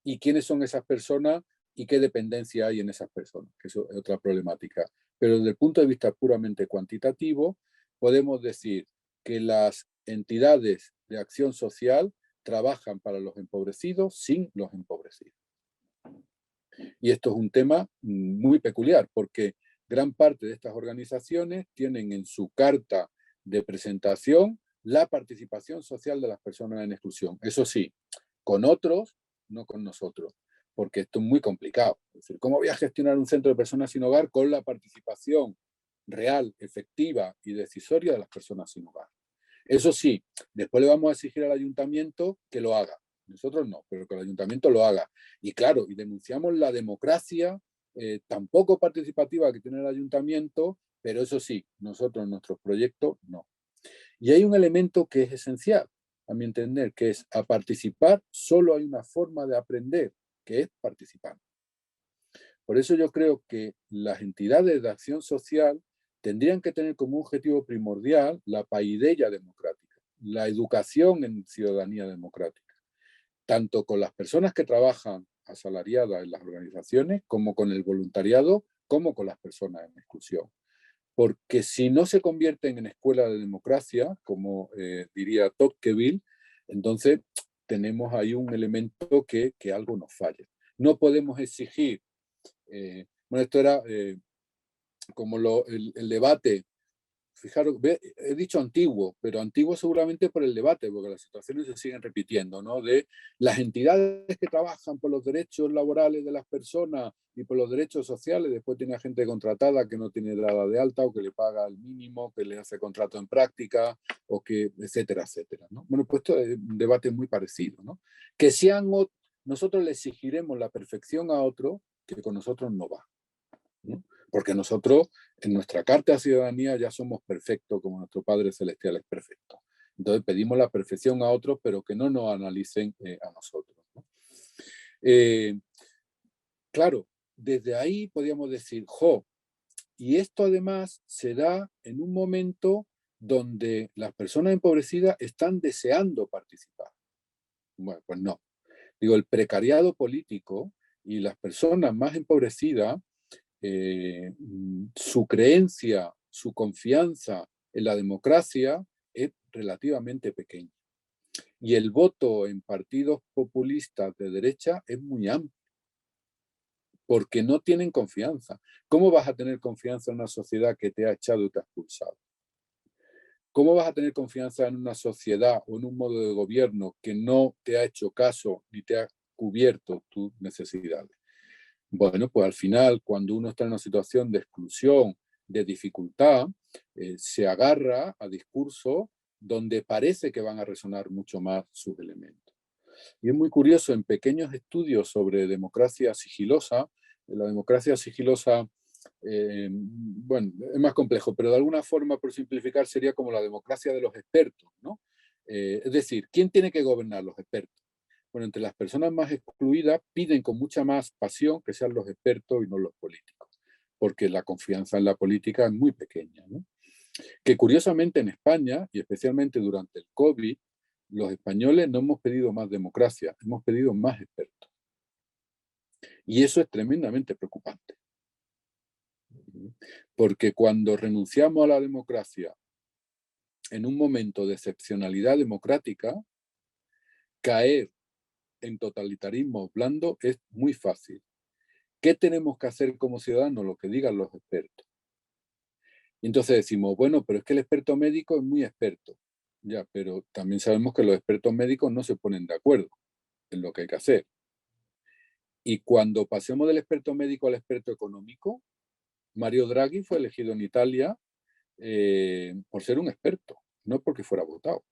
y quiénes son esas personas y qué dependencia hay en esas personas, que eso es otra problemática. Pero desde el punto de vista puramente cuantitativo, podemos decir que las entidades de acción social trabajan para los empobrecidos sin los empobrecidos. Y esto es un tema muy peculiar, porque gran parte de estas organizaciones tienen en su carta de presentación la participación social de las personas en exclusión. Eso sí, con otros, no con nosotros, porque esto es muy complicado. Es decir, ¿cómo voy a gestionar un centro de personas sin hogar con la participación real, efectiva y decisoria de las personas sin hogar? Eso sí, después le vamos a exigir al ayuntamiento que lo haga. Nosotros no, pero que el ayuntamiento lo haga. Y claro, y denunciamos la democracia tan poco participativa que tiene el ayuntamiento, pero eso sí, nosotros en nuestros proyectos no. Y hay un elemento que es esencial, a mi entender, que es a participar solo hay una forma de aprender, que es participar. Por eso yo creo que las entidades de acción social tendrían que tener como objetivo primordial la paideia democrática, la educación en ciudadanía democrática, tanto con las personas que trabajan asalariadas en las organizaciones, como con el voluntariado, como con las personas en exclusión. Porque si no se convierten en escuela de democracia, como diría Tocqueville, entonces tenemos ahí un elemento que algo nos falla. No podemos exigir, bueno, esto era como el debate, fijaros, he dicho antiguo, pero antiguo seguramente por el debate, porque las situaciones se siguen repitiendo, ¿no? De las entidades que trabajan por los derechos laborales de las personas y por los derechos sociales, después tiene gente contratada que no tiene dada de alta o que le paga el mínimo, que le hace contrato en práctica, o que, etcétera, etcétera, ¿no? Bueno, pues esto es un debate muy parecido, ¿no? Que nosotros le exigiremos la perfección a otro, que con nosotros no va, ¿no? Porque nosotros, en nuestra carta de ciudadanía, ya somos perfectos como nuestro Padre Celestial es perfecto. Entonces pedimos la perfección a otros, pero que no nos analicen a nosotros, ¿no? Claro, desde ahí podríamos decir, y esto además se da en un momento donde las personas empobrecidas están deseando participar. Bueno, pues no. Digo, el precariado político y las personas más empobrecidas, su creencia, su confianza en la democracia es relativamente pequeña. Y el voto en partidos populistas de derecha es muy amplio, porque no tienen confianza. ¿Cómo vas a tener confianza en una sociedad que te ha echado y te ha expulsado? ¿Cómo vas a tener confianza en una sociedad o en un modo de gobierno que no te ha hecho caso ni te ha cubierto tus necesidades? Bueno, pues al final, cuando uno está en una situación de exclusión, de dificultad, se agarra a discursos donde parece que van a resonar mucho más sus elementos. Y es muy curioso, en pequeños estudios sobre democracia sigilosa, la democracia sigilosa, bueno, es más complejo, pero de alguna forma, por simplificar, sería como la democracia de los expertos, ¿no? Es decir, ¿quién tiene que gobernar? Los expertos. Bueno, entre las personas más excluidas piden con mucha más pasión que sean los expertos y no los políticos, porque la confianza en la política es muy pequeña, ¿no? Que curiosamente en España, y especialmente durante el COVID, los españoles no hemos pedido más democracia, hemos pedido más expertos. Y eso es tremendamente preocupante. Porque cuando renunciamos a la democracia en un momento de excepcionalidad democrática, caer en totalitarismo blando es muy fácil. ¿Qué tenemos que hacer como ciudadanos? Lo que digan los expertos. Y entonces decimos, bueno, pero es que el experto médico es muy experto. Ya, pero también sabemos que los expertos médicos no se ponen de acuerdo en lo que hay que hacer. Y cuando pasemos del experto médico al experto económico, Mario Draghi fue elegido en Italia por ser un experto, no porque fuera votado.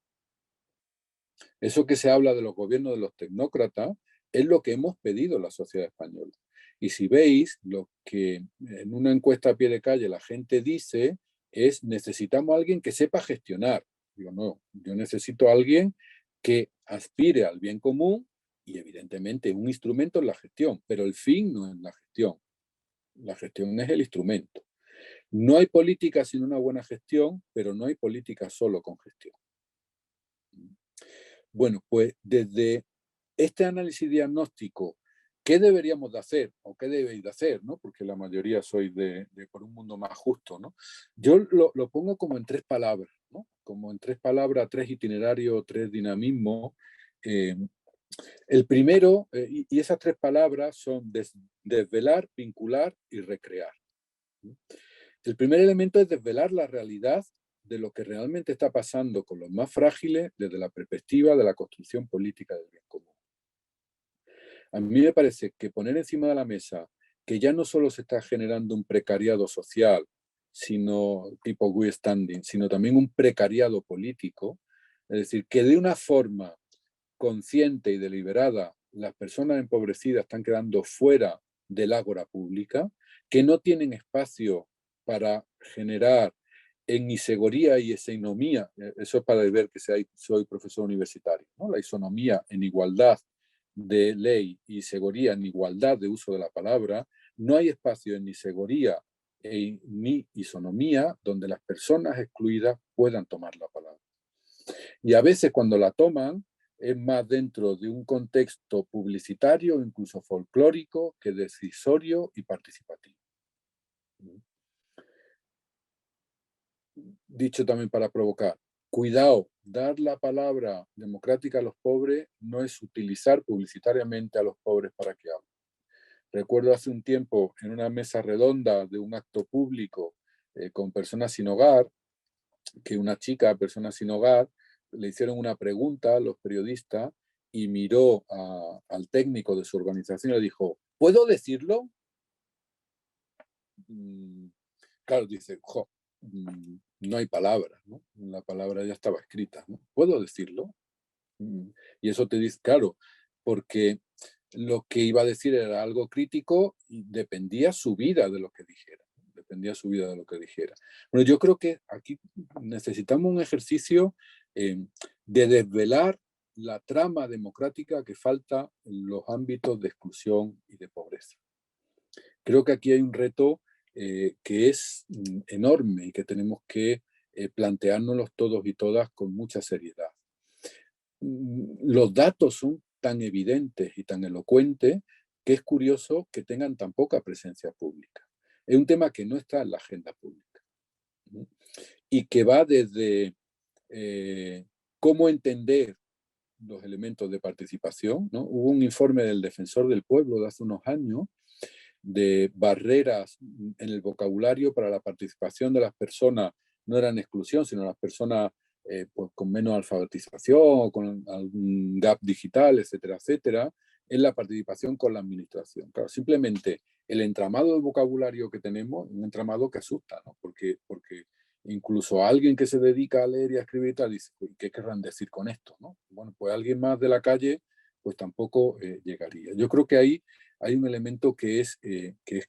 Eso que se habla de los gobiernos de los tecnócratas es lo que hemos pedido en la sociedad española. Y si veis, lo que en una encuesta a pie de calle la gente dice es necesitamos a alguien que sepa gestionar. Digo, no, yo necesito a alguien que aspire al bien común y evidentemente un instrumento en la gestión, pero el fin no es la gestión. La gestión es el instrumento. No hay política sin una buena gestión, pero no hay política solo con gestión. Bueno, pues desde este análisis diagnóstico, ¿qué deberíamos de hacer? ¿O qué debéis de hacer? ¿No? Porque la mayoría sois de por un mundo más justo, ¿no? Yo lo pongo como en 3 palabras, ¿no? Como en 3 palabras, 3 itinerarios, 3 dinamismos. El primero, y esas 3 palabras son desvelar, vincular y recrear. El primer elemento es desvelar la realidad de lo que realmente está pasando con los más frágiles desde la perspectiva de la construcción política del bien común. A mí me parece que poner encima de la mesa que ya no solo se está generando un precariado social, sino tipo good standing, sino también un precariado político, es decir, que de una forma consciente y deliberada las personas empobrecidas están quedando fuera del ágora pública, que no tienen espacio para generar en isegoría y esenomía, eso es para ver que soy profesor universitario, ¿no? La isonomía en igualdad de ley y segoría en igualdad de uso de la palabra, no hay espacio en ni segoría ni isonomía donde las personas excluidas puedan tomar la palabra. Y a veces cuando la toman es más dentro de un contexto publicitario, incluso folclórico, que decisorio y participativo. Dicho también para provocar, cuidado, dar la palabra democrática a los pobres no es utilizar publicitariamente a los pobres para que hablen. Recuerdo hace un tiempo en una mesa redonda de un acto público con personas sin hogar, que una chica, persona sin hogar, le hicieron una pregunta a los periodistas y miró al técnico de su organización y le dijo, ¿puedo decirlo? Claro, dice, no hay palabras, ¿no? La palabra ya estaba escrita, ¿no? ¿Puedo decirlo? Y eso te dice, claro, porque lo que iba a decir era algo crítico y dependía su vida de lo que dijera. Dependía su vida de lo que dijera. Bueno, yo creo que aquí necesitamos un ejercicio de desvelar la trama democrática que falta en los ámbitos de exclusión y de pobreza. Creo que aquí hay un reto que es enorme y que tenemos que planteárnoslos todos y todas con mucha seriedad. Los datos son tan evidentes y tan elocuentes que es curioso que tengan tan poca presencia pública. Es un tema que no está en la agenda pública, ¿no? Y que va desde cómo entender los elementos de participación, ¿no? Hubo un informe del Defensor del Pueblo de hace unos años de barreras en el vocabulario para la participación de las personas, no eran exclusión, sino las personas pues con menos alfabetización o con algún gap digital, etcétera, etcétera, en la participación con la administración. Claro, simplemente el entramado de vocabulario que tenemos es un entramado que asusta, ¿no? Porque incluso alguien que se dedica a leer y a escribir tal dice, ¿qué querrán decir con esto, no? Bueno, pues alguien más de la calle pues tampoco llegaría. Yo creo que ahí hay un elemento que es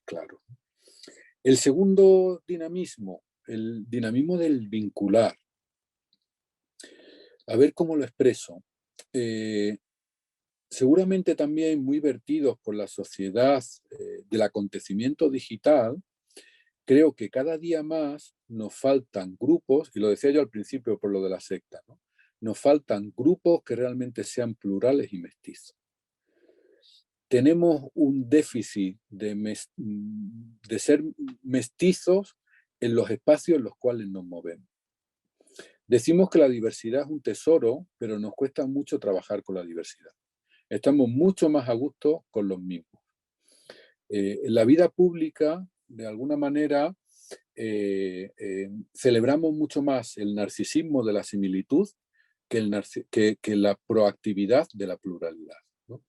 claro. El segundo dinamismo, el dinamismo del vincular. A ver cómo lo expreso. Seguramente también muy vertidos por la sociedad del acontecimiento digital, creo que cada día más nos faltan grupos, y lo decía yo al principio por lo de la secta, ¿no? Nos faltan grupos que realmente sean plurales y mestizos. Tenemos un déficit de ser mestizos en los espacios en los cuales nos movemos. Decimos que la diversidad es un tesoro, pero nos cuesta mucho trabajar con la diversidad. Estamos mucho más a gusto con los mismos. En la vida pública, de alguna manera, celebramos mucho más el narcisismo de la similitud que la proactividad de la pluralidad, ¿no?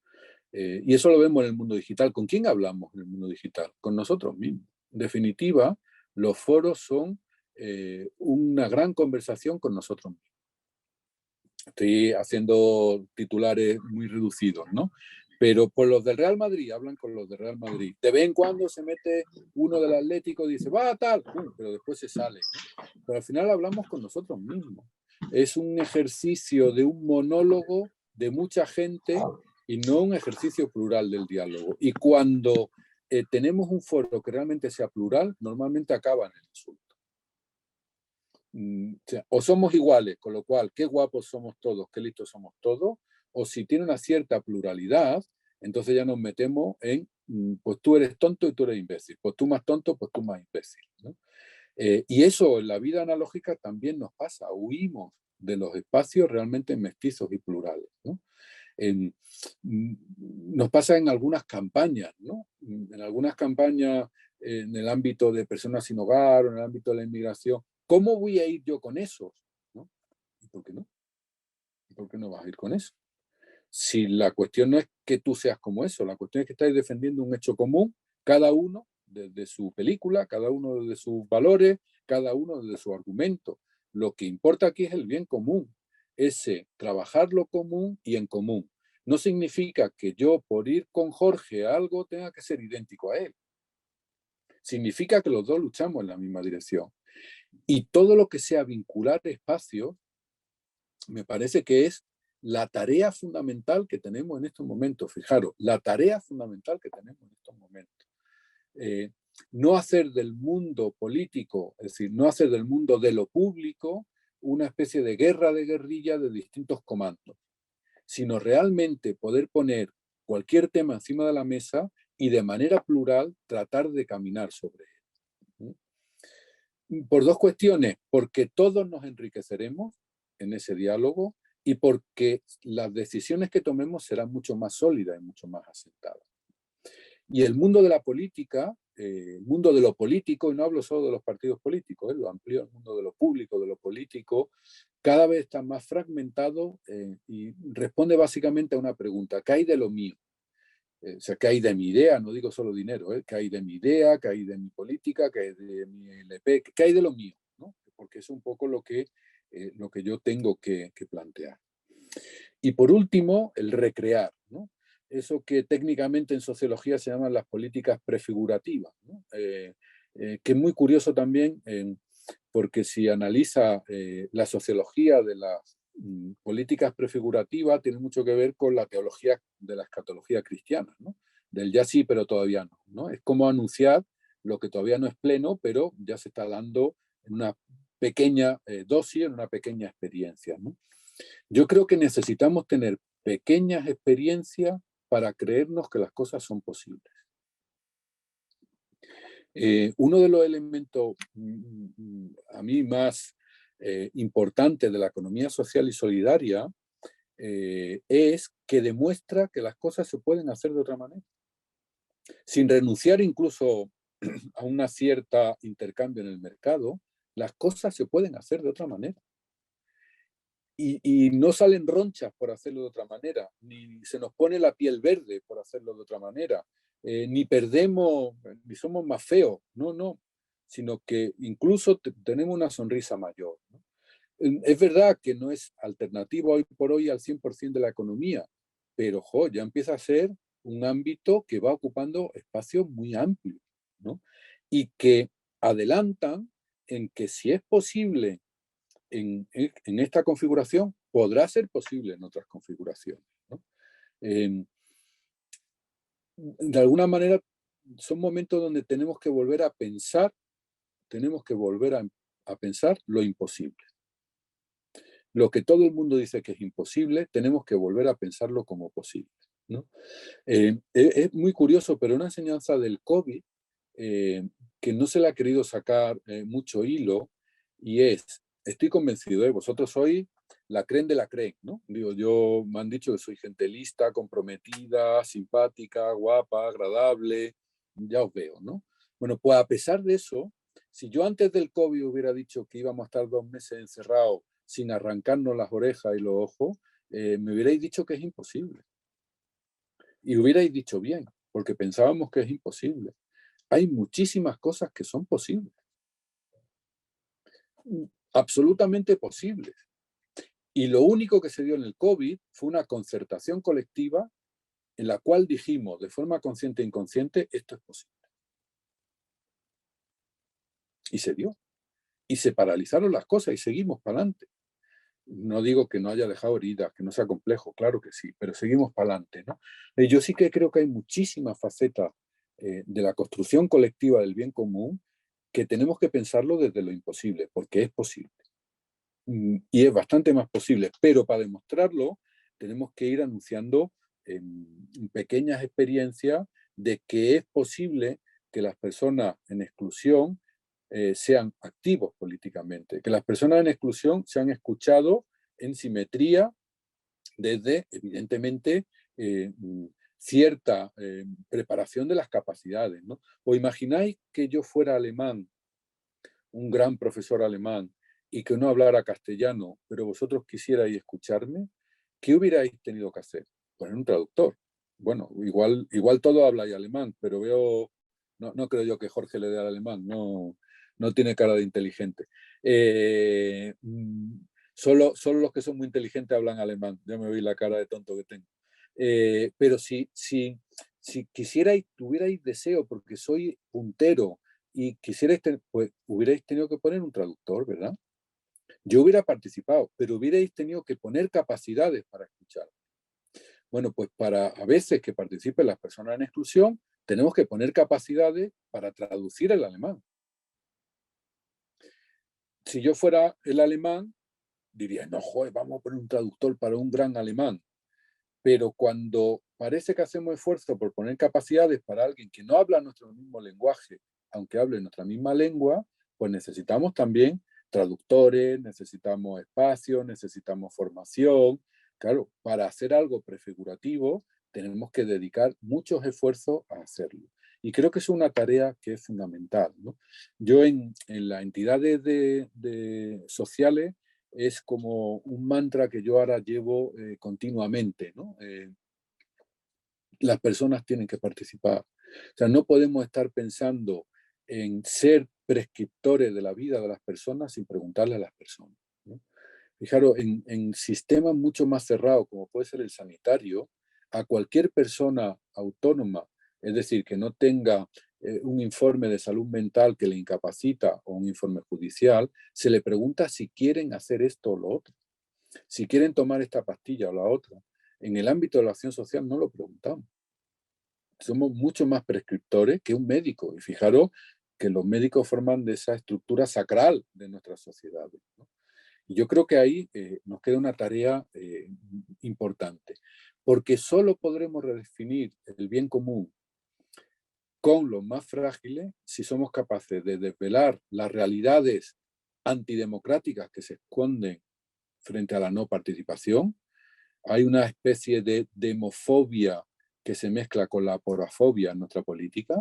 Y eso lo vemos en el mundo digital. ¿Con quién hablamos en el mundo digital? Con nosotros mismos. En definitiva, los foros son una gran conversación con nosotros mismos. Estoy haciendo titulares muy reducidos, ¿no? Pero por los del Real Madrid, hablan con los del Real Madrid. De vez en cuando se mete uno del Atlético y dice, va, tal, pero después se sale. Pero al final hablamos con nosotros mismos. Es un ejercicio de un monólogo de mucha gente y no un ejercicio plural del diálogo. Y cuando tenemos un foro que realmente sea plural, normalmente acaba en el insulto. O somos iguales, con lo cual, qué guapos somos todos, qué listos somos todos, o si tiene una cierta pluralidad, entonces ya nos metemos en, pues tú eres tonto y tú eres imbécil, pues tú más tonto, pues tú más imbécil, ¿no? Y eso en la vida analógica también nos pasa, huimos de los espacios realmente mestizos y plurales, ¿no? Nos pasa en algunas campañas, ¿no? En algunas campañas en el ámbito de personas sin hogar o en el ámbito de la inmigración. ¿Cómo voy a ir yo con esos? ¿No? ¿Y por qué no? ¿Y por qué no vas a ir con eso? Si la cuestión no es que tú seas como eso, la cuestión es que estáis defendiendo un hecho común, cada uno desde su película, cada uno desde sus valores, cada uno desde su argumento. Lo que importa aquí es el bien común, ese trabajar lo común y en común. No significa que yo por ir con Jorge a algo tenga que ser idéntico a él. Significa que los dos luchamos en la misma dirección. Y todo lo que sea vincular espacios, me parece que es la tarea fundamental que tenemos en estos momentos. Fijaros, la tarea fundamental que tenemos en estos momentos. No hacer del mundo político, es decir, no hacer del mundo de lo público una especie de guerra de guerrilla de distintos comandos, sino realmente poder poner cualquier tema encima de la mesa y de manera plural tratar de caminar sobre él. Por dos cuestiones, porque todos nos enriqueceremos en ese diálogo y porque las decisiones que tomemos serán mucho más sólidas y mucho más asentadas. Y el mundo de la política, el mundo de lo político, y no hablo solo de los partidos políticos, lo amplío al mundo de lo público, de lo político, cada vez está más fragmentado y responde básicamente a una pregunta: ¿qué hay de lo mío? O sea, ¿qué hay de mi idea? No digo solo dinero, ¿qué hay de mi idea? ¿Qué hay de mi política? ¿Qué hay de mi LP? ¿Qué hay de lo mío? ¿No? Porque es un poco lo que yo tengo que plantear. Y por último, el recrear, ¿no? eso que técnicamente en sociología se llaman las políticas prefigurativas, ¿no? Que es muy curioso también, porque si analiza la sociología de las políticas prefigurativas, tiene mucho que ver con la teología de la escatología cristiana, ¿no? Del ya sí, pero todavía no, ¿no? Es como anunciar lo que todavía no es pleno, pero ya se está dando en una pequeña dosis, en una pequeña experiencia, ¿no? Yo creo que necesitamos tener pequeñas experiencias para creernos que las cosas son posibles. Uno de los elementos a mí más importantes de la economía social y solidaria es que demuestra que las cosas se pueden hacer de otra manera, sin renunciar incluso a una cierta intercambio en el mercado. Las cosas se pueden hacer de otra manera. Y no salen ronchas por hacerlo de otra manera, ni se nos pone la piel verde por hacerlo de otra manera, ni perdemos, ni somos más feos, no, no, sino que incluso tenemos una sonrisa mayor, ¿no? Es verdad que no es alternativa hoy por hoy al 100% de la economía, pero ya empieza a ser un ámbito que va ocupando espacios muy amplios, ¿no? Y que adelantan en que si es posible en esta configuración, podrá ser posible en otras configuraciones, ¿no? De alguna manera, son momentos donde tenemos que volver a pensar, pensar lo imposible. Lo que todo el mundo dice que es imposible, tenemos que volver a pensarlo como posible, ¿no? Es muy curioso, pero una enseñanza del COVID que no se le ha querido sacar mucho hilo, y estoy convencido, vosotros sois la creen de la creen, ¿no? Digo, me han dicho que soy gente lista, comprometida, simpática, guapa, agradable, ya os veo, ¿no? Bueno, pues a pesar de eso, si yo antes del COVID hubiera dicho que íbamos a estar 2 meses encerrados sin arrancarnos las orejas y los ojos, me hubierais dicho que es imposible. Y hubierais dicho bien, porque pensábamos que es imposible. Hay muchísimas cosas que son posibles. Absolutamente posibles. Y lo único que se dio en el COVID fue una concertación colectiva en la cual dijimos de forma consciente e inconsciente, esto es posible. Y se dio. Y se paralizaron las cosas y seguimos para adelante. No digo que no haya dejado heridas, que no sea complejo, claro que sí, pero seguimos para adelante, ¿no? Yo sí que creo que hay muchísimas facetas de la construcción colectiva del bien común que tenemos que pensarlo desde lo imposible, porque es posible. Y es bastante más posible, pero para demostrarlo tenemos que ir anunciando pequeñas experiencias de que es posible que las personas en exclusión sean activos políticamente, que las personas en exclusión sean escuchados en simetría desde, evidentemente, cierta preparación de las capacidades, ¿no? ¿O imagináis que yo fuera alemán, un gran profesor alemán, y que no hablara castellano, pero vosotros quisierais escucharme? ¿Qué hubierais tenido que hacer? Poner un traductor. Bueno, igual todo habla y alemán, pero no creo yo que Jorge le dé al alemán, no tiene cara de inteligente. Solo los que son muy inteligentes hablan alemán, ya me veis la cara de tonto que tengo. Pero si quisierais, tuvierais deseo, porque soy puntero, y quisierais, pues hubierais tenido que poner un traductor, ¿verdad? Yo hubiera participado, pero hubierais tenido que poner capacidades para escuchar. Bueno, pues para a veces que participen las personas en exclusión, tenemos que poner capacidades para traducir el alemán. Si yo fuera el alemán, diría, no, joder, vamos a poner un traductor para un gran alemán. Pero cuando parece que hacemos esfuerzo por poner capacidades para alguien que no habla nuestro mismo lenguaje, aunque hable nuestra misma lengua, pues necesitamos también traductores, necesitamos espacios, necesitamos formación. Claro, para hacer algo prefigurativo tenemos que dedicar muchos esfuerzos a hacerlo. Y creo que es una tarea que es fundamental, ¿no? Yo en las entidades sociales es como un mantra que yo ahora llevo continuamente, ¿no? Las personas tienen que participar. O sea, no podemos estar pensando en ser prescriptores de la vida de las personas sin preguntarle a las personas, ¿no? Fijaros, en sistemas mucho más cerrados, como puede ser el sanitario, a cualquier persona autónoma, es decir, que no tenga un informe de salud mental que le incapacita o un informe judicial, se le pregunta si quieren hacer esto o lo otro, si quieren tomar esta pastilla o la otra. En el ámbito de la acción social no lo preguntamos. Somos mucho más prescriptores que un médico. Y fijaros que los médicos forman de esa estructura sacral de nuestras sociedades, ¿no? Y yo creo que ahí nos queda una tarea importante, porque solo podremos redefinir el bien común con los más frágiles si somos capaces de desvelar las realidades antidemocráticas que se esconden frente a la no participación. Hay una especie de demofobia que se mezcla con la aporafobia en nuestra política.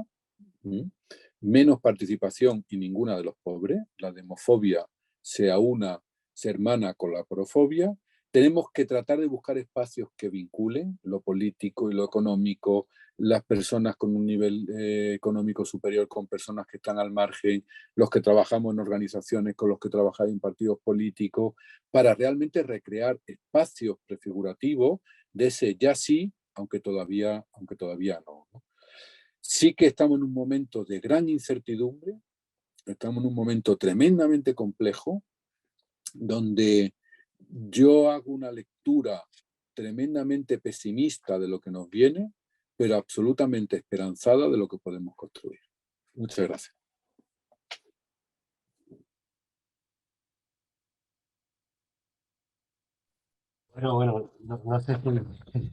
Menos participación y ninguna de los pobres. La demofobia se hermana con la aporofobia. Tenemos que tratar de buscar espacios que vinculen lo político y lo económico, las personas con un nivel económico superior con personas que están al margen, los que trabajamos en organizaciones con los que trabajamos en partidos políticos, para realmente recrear espacios prefigurativos de ese ya sí, aunque todavía no, ¿no? Sí que estamos en un momento de gran incertidumbre, estamos en un momento tremendamente complejo, donde yo hago una lectura tremendamente pesimista de lo que nos viene, pero absolutamente esperanzada de lo que podemos construir. Muchas gracias. Bueno, no sé si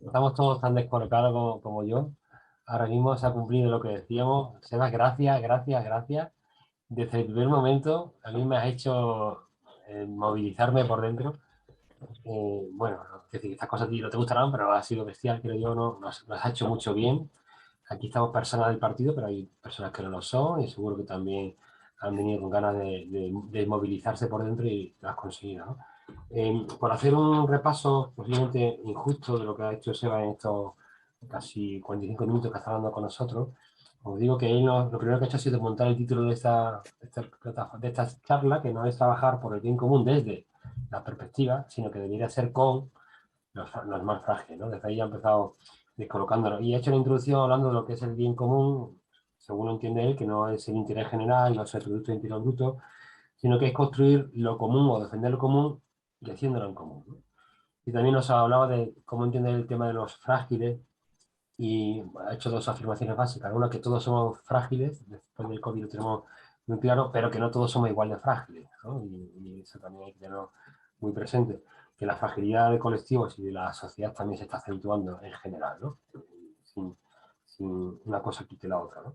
estamos todos tan descolocados como yo. Ahora mismo se ha cumplido lo que decíamos. Sebas, gracias, gracias, gracias. Desde el primer momento a mí me has hecho movilizarme por dentro. Bueno, es decir, estas cosas a ti no te gustarán, pero ha sido bestial, creo yo, nos ha hecho mucho bien. Aquí estamos personas del partido, pero hay personas que no lo son y seguro que también han venido con ganas de movilizarse por dentro y lo has conseguido, ¿no? Por hacer un repaso posiblemente injusto de lo que ha hecho Seba en estos casi 45 minutos que está hablando con nosotros, os digo que él lo primero que ha hecho ha sido montar el título de esta charla, que no es trabajar por el bien común desde la perspectiva, sino que debería ser con los más frágiles, ¿no? Desde ahí ha empezado descolocándolo. Y ha hecho la introducción hablando de lo que es el bien común, según lo entiende él, que no es el interés general, no es el Producto Interior Bruto, sino que es construir lo común o defender lo común y haciéndolo en común, ¿no? Y también nos hablaba de cómo entiende el tema de los frágiles y ha hecho dos afirmaciones básicas. Una, que todos somos frágiles, después del COVID lo tenemos muy claro, pero que no todos somos igual de frágiles, ¿no? Y eso también hay que tenerlo muy presente, que la fragilidad de colectivos y de la sociedad también se está acentuando en general, ¿no? Sin una cosa quite la otra, ¿no?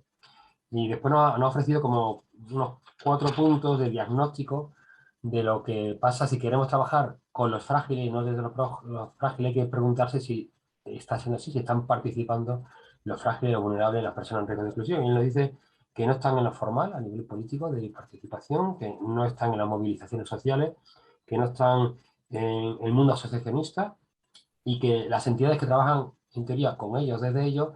Y después nos ha ofrecido como unos 4 puntos de diagnóstico de lo que pasa si queremos trabajar con los frágiles y no desde los frágiles. Hay que preguntarse si está siendo así, si están participando los frágiles o vulnerables, las personas en riesgo de exclusión. Y él nos dice que no están en lo formal a nivel político de participación, que no están en las movilizaciones sociales, que no están en el mundo asociacionista y que las entidades que trabajan en teoría con ellos, desde ellos,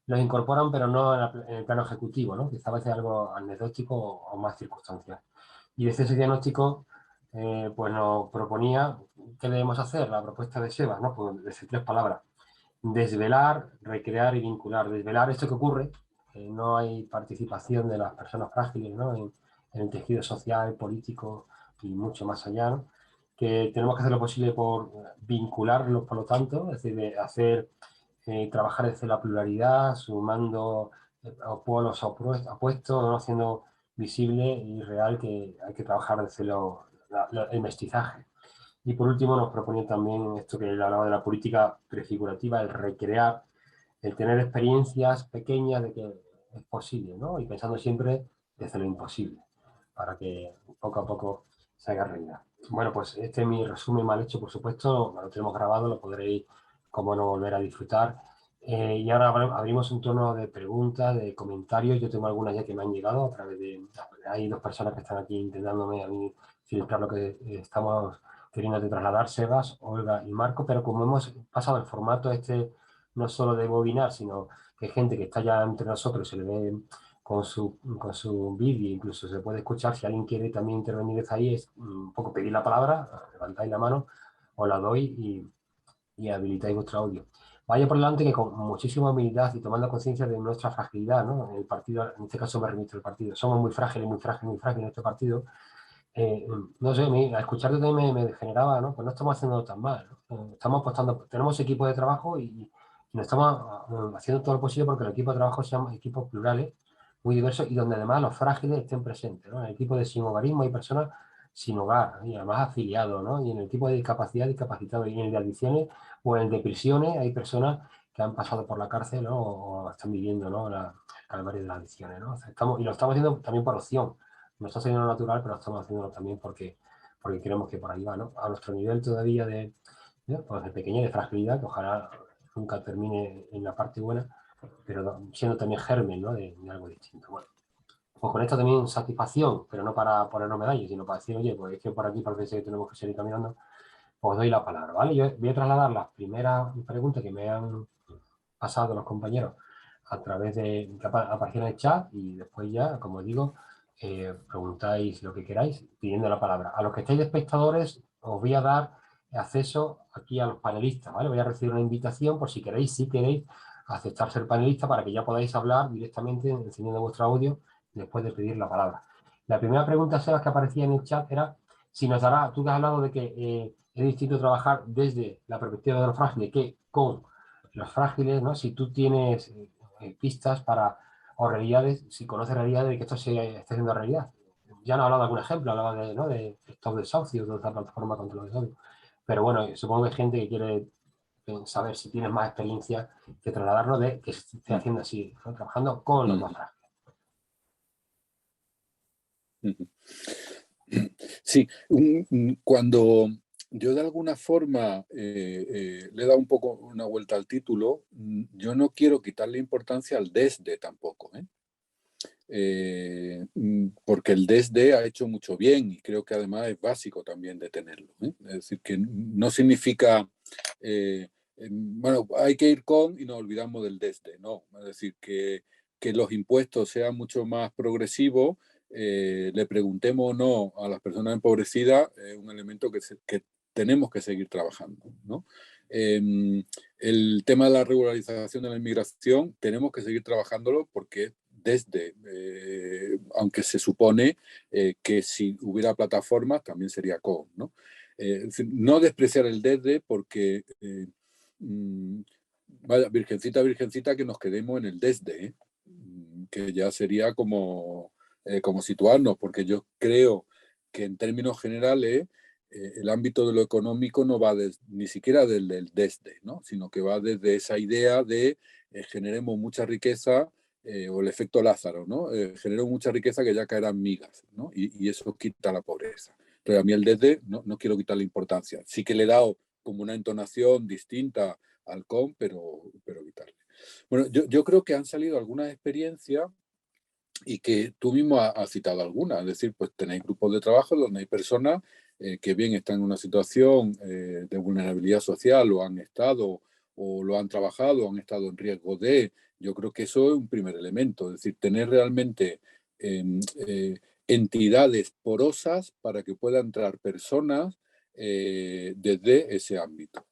los incorporan, pero no en el plano ejecutivo, ¿no? Quizá a veces algo anecdótico o más circunstancial. Y desde ese diagnóstico, pues nos proponía qué debemos hacer, la propuesta de Sebas, ¿no? Pues desde 3 palabras: desvelar, recrear y vincular. Desvelar esto que ocurre, no hay participación de las personas frágiles, ¿no? En el tejido social, político y mucho más allá, ¿no? Que tenemos que hacer lo posible por vincularlos, por lo tanto, es decir, de hacer trabajar desde la pluralidad, sumando polos opuestos, ¿no? Haciendo visible y real que hay que trabajar desde el mestizaje. Y por último nos proponía también esto que él hablaba de la política prefigurativa, el recrear, el tener experiencias pequeñas de que es posible, ¿no? Y pensando siempre desde lo imposible, para que poco a poco se haga realidad. Bueno, pues este es mi resumen mal hecho, por supuesto, lo tenemos grabado, lo podréis, como no, volver a disfrutar. Y ahora abrimos un turno de preguntas, de comentarios. Yo tengo algunas ya que me han llegado a través de... Hay 2 personas que están aquí intentándome a mí filtrar lo que estamos queriendo trasladar, Sebas, Olga y Marco, pero como hemos pasado el formato este, no solo de webinar, sino que hay gente que está ya entre nosotros, se le ve con su vídeo, incluso se puede escuchar. Si alguien quiere también intervenir desde ahí, es un poco pedir la palabra, levantáis la mano, os la doy y habilitáis vuestro audio. vaya por delante que con muchísima humildad y tomando conciencia de nuestra fragilidad, ¿no? El partido, en este caso me remito al partido, somos muy frágiles, muy frágiles, muy frágiles en este partido. No sé, a escucharte también me generaba, ¿no? Pues no estamos haciendo tan mal, ¿no? Estamos apostando, tenemos equipos de trabajo y nos estamos haciendo todo lo posible porque los equipos de trabajo sean equipos plurales, muy diversos y donde además los frágiles estén presentes, ¿no? En el equipo de sin hogarismo hay personas sin hogar y además afiliados, ¿no? Y en el tipo de discapacidad, discapacitados, y en el de adicciones o en el de prisiones hay personas que han pasado por la cárcel, ¿no? O están viviendo, ¿no? El calvario de las adicciones, ¿no? O sea, y lo estamos haciendo también por opción. No está siendo natural, pero estamos haciéndolo también porque creemos que por ahí va, ¿no? A nuestro nivel todavía pues de pequeñez, de fragilidad, que ojalá nunca termine en la parte buena, pero siendo también germen, ¿no? De algo distinto. Bueno, pues con esto también satisfacción, pero no para ponernos medallas, sino para decir, oye, pues es que por aquí parece que tenemos que seguir caminando, pues doy la palabra, ¿vale? Yo voy a trasladar las primeras preguntas que me han pasado los compañeros a través de que apareció en el chat y después ya, como digo, preguntáis lo que queráis pidiendo la palabra. A los que estáis de espectadores os voy a dar acceso aquí a los panelistas, ¿vale? Voy a recibir una invitación por si queréis, aceptar ser panelista para que ya podáis hablar directamente encendiendo vuestro audio después de pedir la palabra. La primera pregunta, Sebas, que aparecía en el chat era si nos dará, tú que has hablado de que es distinto trabajar desde la perspectiva de los frágiles que con los frágiles, ¿no? Si tú tienes pistas para, o realidades, si conoces realidades de que esto se esté haciendo realidad. Ya no he hablado de algún ejemplo, hablaba de, ¿no? de Stop Desahucio, de otra plataforma contra los desahucios. Pero bueno, supongo que hay gente que quiere saber si tienes más experiencia que trasladarlo de que se esté haciendo así, ¿no? Trabajando con los más frágiles. Sí, cuando yo de alguna forma le he dado un poco una vuelta al título, yo no quiero quitarle importancia al desde tampoco, porque el desde ha hecho mucho bien y creo que además es básico también de tenerlo. Es decir, que no significa, bueno, hay que ir con y nos olvidamos del desde, no. Es decir, que los impuestos sean mucho más progresivos, le preguntemos o no a las personas empobrecidas, es un elemento que tenemos que seguir trabajando, ¿no? El tema de la regularización de la inmigración tenemos que seguir trabajándolo porque desde, aunque se supone que si hubiera plataformas también sería con, ¿no? No despreciar el desde porque vaya, virgencita, virgencita, que nos quedemos en el desde, que ya sería como situarnos, porque yo creo que en términos generales el ámbito de lo económico no va ni siquiera del desde, ¿no? Sino que va desde esa idea de generemos mucha riqueza o el efecto Lázaro, ¿no? Genero mucha riqueza que ya caerán migas, ¿no? Y eso quita la pobreza. Entonces a mí el desde no quiero quitarle importancia. Sí que le he dado como una entonación distinta al con, pero quitarle. Bueno, yo creo que han salido algunas experiencias y que tú mismo has citado algunas, es decir, pues tenéis grupos de trabajo donde hay personas que bien están en una situación de vulnerabilidad social o han estado o lo han trabajado o han estado en riesgo de, yo creo que eso es un primer elemento, es decir, tener realmente entidades porosas para que puedan entrar personas desde ese ámbito.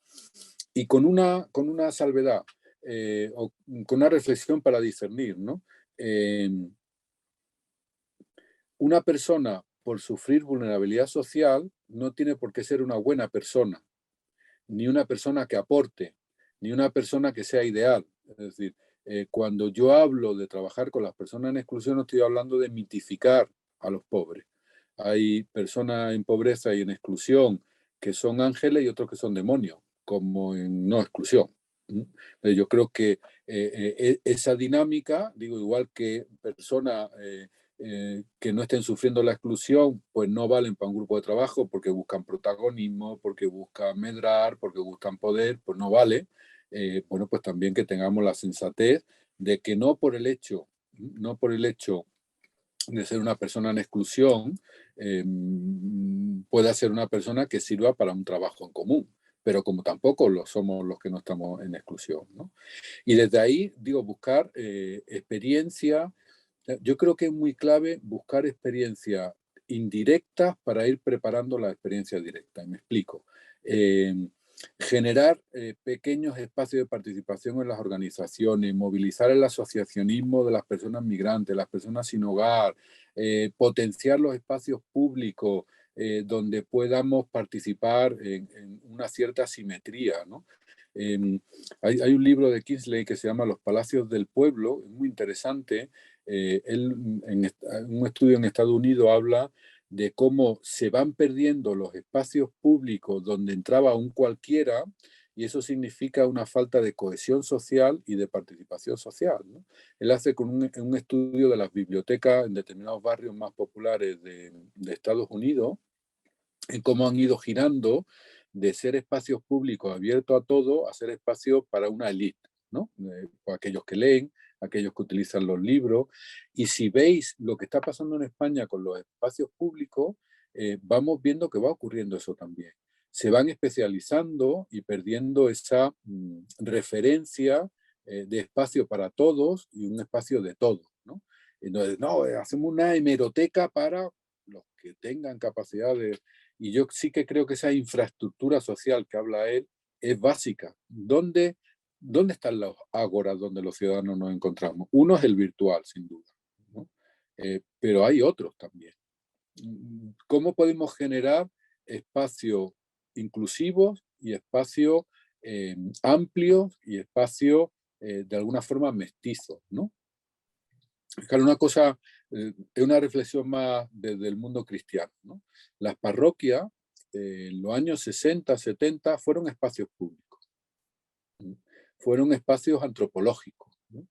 Y con una salvedad, o con una reflexión para discernir, ¿no? Una persona, por sufrir vulnerabilidad social, no tiene por qué ser una buena persona, ni una persona que aporte, ni una persona que sea ideal. Es decir, cuando yo hablo de trabajar con las personas en exclusión, no estoy hablando de mitificar a los pobres. Hay personas en pobreza y en exclusión que son ángeles y otros que son demonios, como en no exclusión. Yo creo que esa dinámica, digo, igual que personas que no estén sufriendo la exclusión, pues no valen para un grupo de trabajo porque buscan protagonismo, porque buscan medrar, porque buscan poder, pues no vale. Bueno, pues también que tengamos la sensatez de que no por el hecho de ser una persona en exclusión, pueda ser una persona que sirva para un trabajo en común, pero como tampoco lo somos los que no estamos en exclusión, ¿no? Y desde ahí, digo, buscar experiencia. Yo creo que es muy clave buscar experiencias indirectas para ir preparando la experiencia directa. Y me explico. generar pequeños espacios de participación en las organizaciones, movilizar el asociacionismo de las personas migrantes, las personas sin hogar, potenciar los espacios públicos donde podamos participar en una cierta simetría, ¿no? Hay un libro de Kingsley que se llama Los Palacios del Pueblo, es muy interesante. Él en un estudio en Estados Unidos habla de cómo se van perdiendo los espacios públicos donde entraba un cualquiera, y eso significa una falta de cohesión social y de participación social, ¿no? Él hace con un estudio de las bibliotecas en determinados barrios más populares de Estados Unidos, en cómo han ido girando de ser espacios públicos abiertos a todo a ser espacios para una élite, ¿no? Aquellos que leen, aquellos que utilizan los libros. Y si veis lo que está pasando en España con los espacios públicos, vamos viendo que va ocurriendo eso también. Se van especializando y perdiendo esa referencia de espacio para todos y un espacio de todos, ¿no? Entonces, no, hacemos una hemeroteca para los que tengan capacidad de... Y yo sí que creo que esa infraestructura social que habla él es básica. ¿Dónde están los ágoras donde los ciudadanos nos encontramos? Uno es el virtual, sin duda, ¿no? Pero hay otros también. ¿Cómo podemos generar espacios inclusivos y espacios amplios y espacios de alguna forma mestizos, ¿no? Claro, una cosa, es una reflexión más desde el mundo cristiano, ¿no? Las parroquias en los años 60, 70 fueron espacios públicos, ¿no? Fueron espacios antropológicos, ¿no?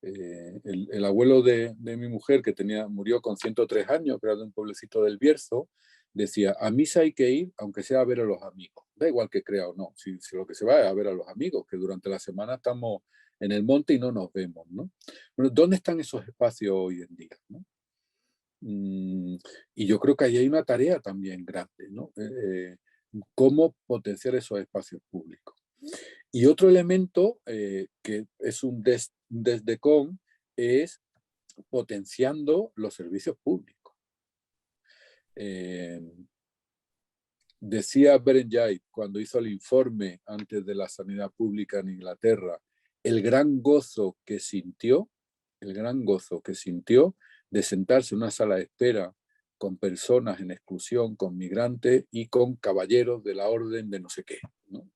El abuelo de mi mujer, que murió con 103 años, que era de un pueblecito del Bierzo, decía, a misa hay que ir, aunque sea a ver a los amigos. Da igual que crea o no, si lo que se va es a ver a los amigos, que durante la semana estamos en el monte y no nos vemos, ¿no? Bueno, ¿dónde están esos espacios hoy en día, ¿no? Y yo creo que ahí hay una tarea también grande, ¿no? Cómo potenciar esos espacios públicos. Y otro elemento que es un desdecón es potenciando los servicios públicos. Decía Berenjay cuando hizo el informe antes de la sanidad pública en Inglaterra, el gran gozo que sintió de sentarse en una sala de espera con personas en exclusión, con migrantes y con caballeros de la orden de no sé qué, ¿no?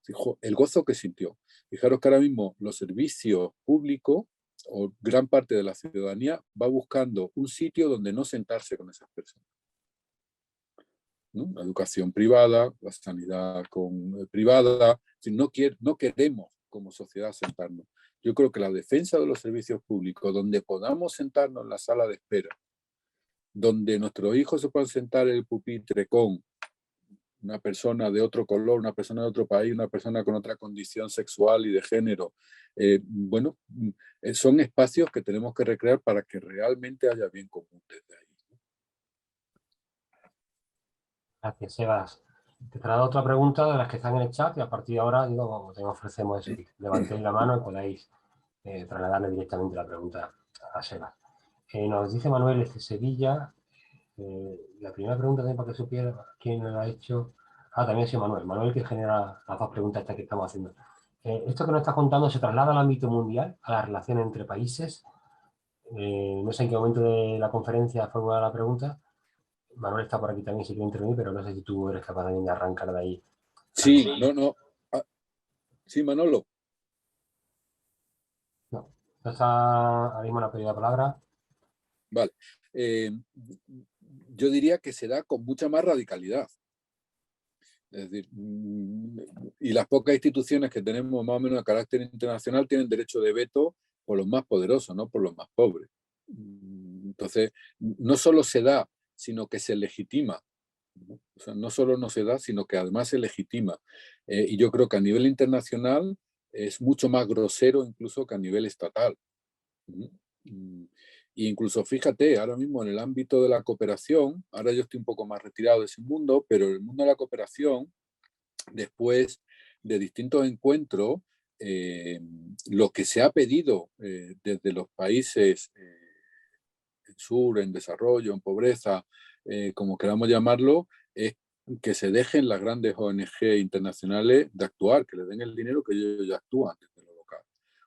Dijo, el gozo que sintió. Fijaros que ahora mismo los servicios públicos o gran parte de la ciudadanía va buscando un sitio donde no sentarse con esas personas, ¿no? La educación privada, la sanidad privada. No queremos como sociedad sentarnos. Yo creo que la defensa de los servicios públicos, donde podamos sentarnos en la sala de espera, donde nuestros hijos se puedan sentar en el pupitre con una persona de otro color, una persona de otro país, una persona con otra condición sexual y de género. Bueno, son espacios que tenemos que recrear para que realmente haya bien común desde ahí. Gracias, Sebas. Te traslado otra pregunta de las que están en el chat y a partir de ahora te ofrecemos eso, que levantéis la mano y podáis trasladarle directamente la pregunta a Sebas. Nos dice Manuel desde Sevilla, la primera pregunta también para que supiera quién lo ha hecho. También ha sido Manuel. Manuel que genera las dos preguntas estas que estamos haciendo. Esto que nos estás contando se traslada al ámbito mundial, a la relación entre países. No sé en qué momento de la conferencia formula la pregunta. Manuel está por aquí también si quiere intervenir, pero no sé si tú eres capaz también de arrancar de ahí. Sí, no. Sí, Manolo. No está ahora mismo la pedida palabra. Vale. Yo diría que se da con mucha más radicalidad. Es decir, y las pocas instituciones que tenemos más o menos de carácter internacional tienen derecho de veto por los más poderosos, no por los más pobres. Entonces, no solo se da, sino que se legitima. O sea, no solo no se da, sino que además se legitima. Y yo creo que a nivel internacional es mucho más grosero incluso que a nivel estatal. E incluso fíjate, ahora mismo en el ámbito de la cooperación, ahora yo estoy un poco más retirado de ese mundo, pero en el mundo de la cooperación, después de distintos encuentros, lo que se ha pedido desde los países en sur, en desarrollo, en pobreza, como queramos llamarlo, es que se dejen las grandes ONG internacionales de actuar, que le den el dinero que ellos ya actúan desde lo local.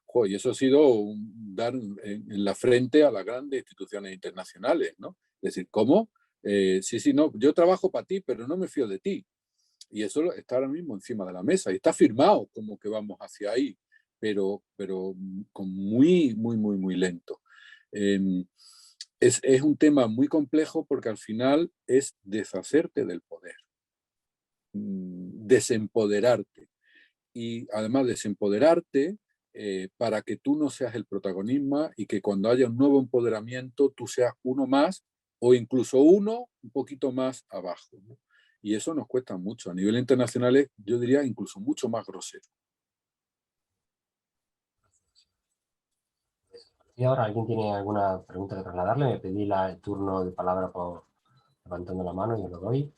Jo, y eso ha sido dar en la frente a las grandes instituciones internacionales, ¿no? Es decir, ¿cómo? Sí, no, yo trabajo para ti, pero no me fío de ti. Y eso está ahora mismo encima de la mesa y está firmado como que vamos hacia ahí, pero con muy lento. Es un tema muy complejo porque al final es deshacerte del poder, desempoderarte. Y además desempoderarte para que tú no seas el protagonista y que cuando haya un nuevo empoderamiento tú seas uno más o incluso uno un poquito más abajo, ¿no? Y eso nos cuesta mucho. A nivel internacional, yo diría incluso mucho más grosero. Y ahora, ¿alguien tiene alguna pregunta que trasladarle? Me pedí el turno de palabra por levantando la mano y os lo doy.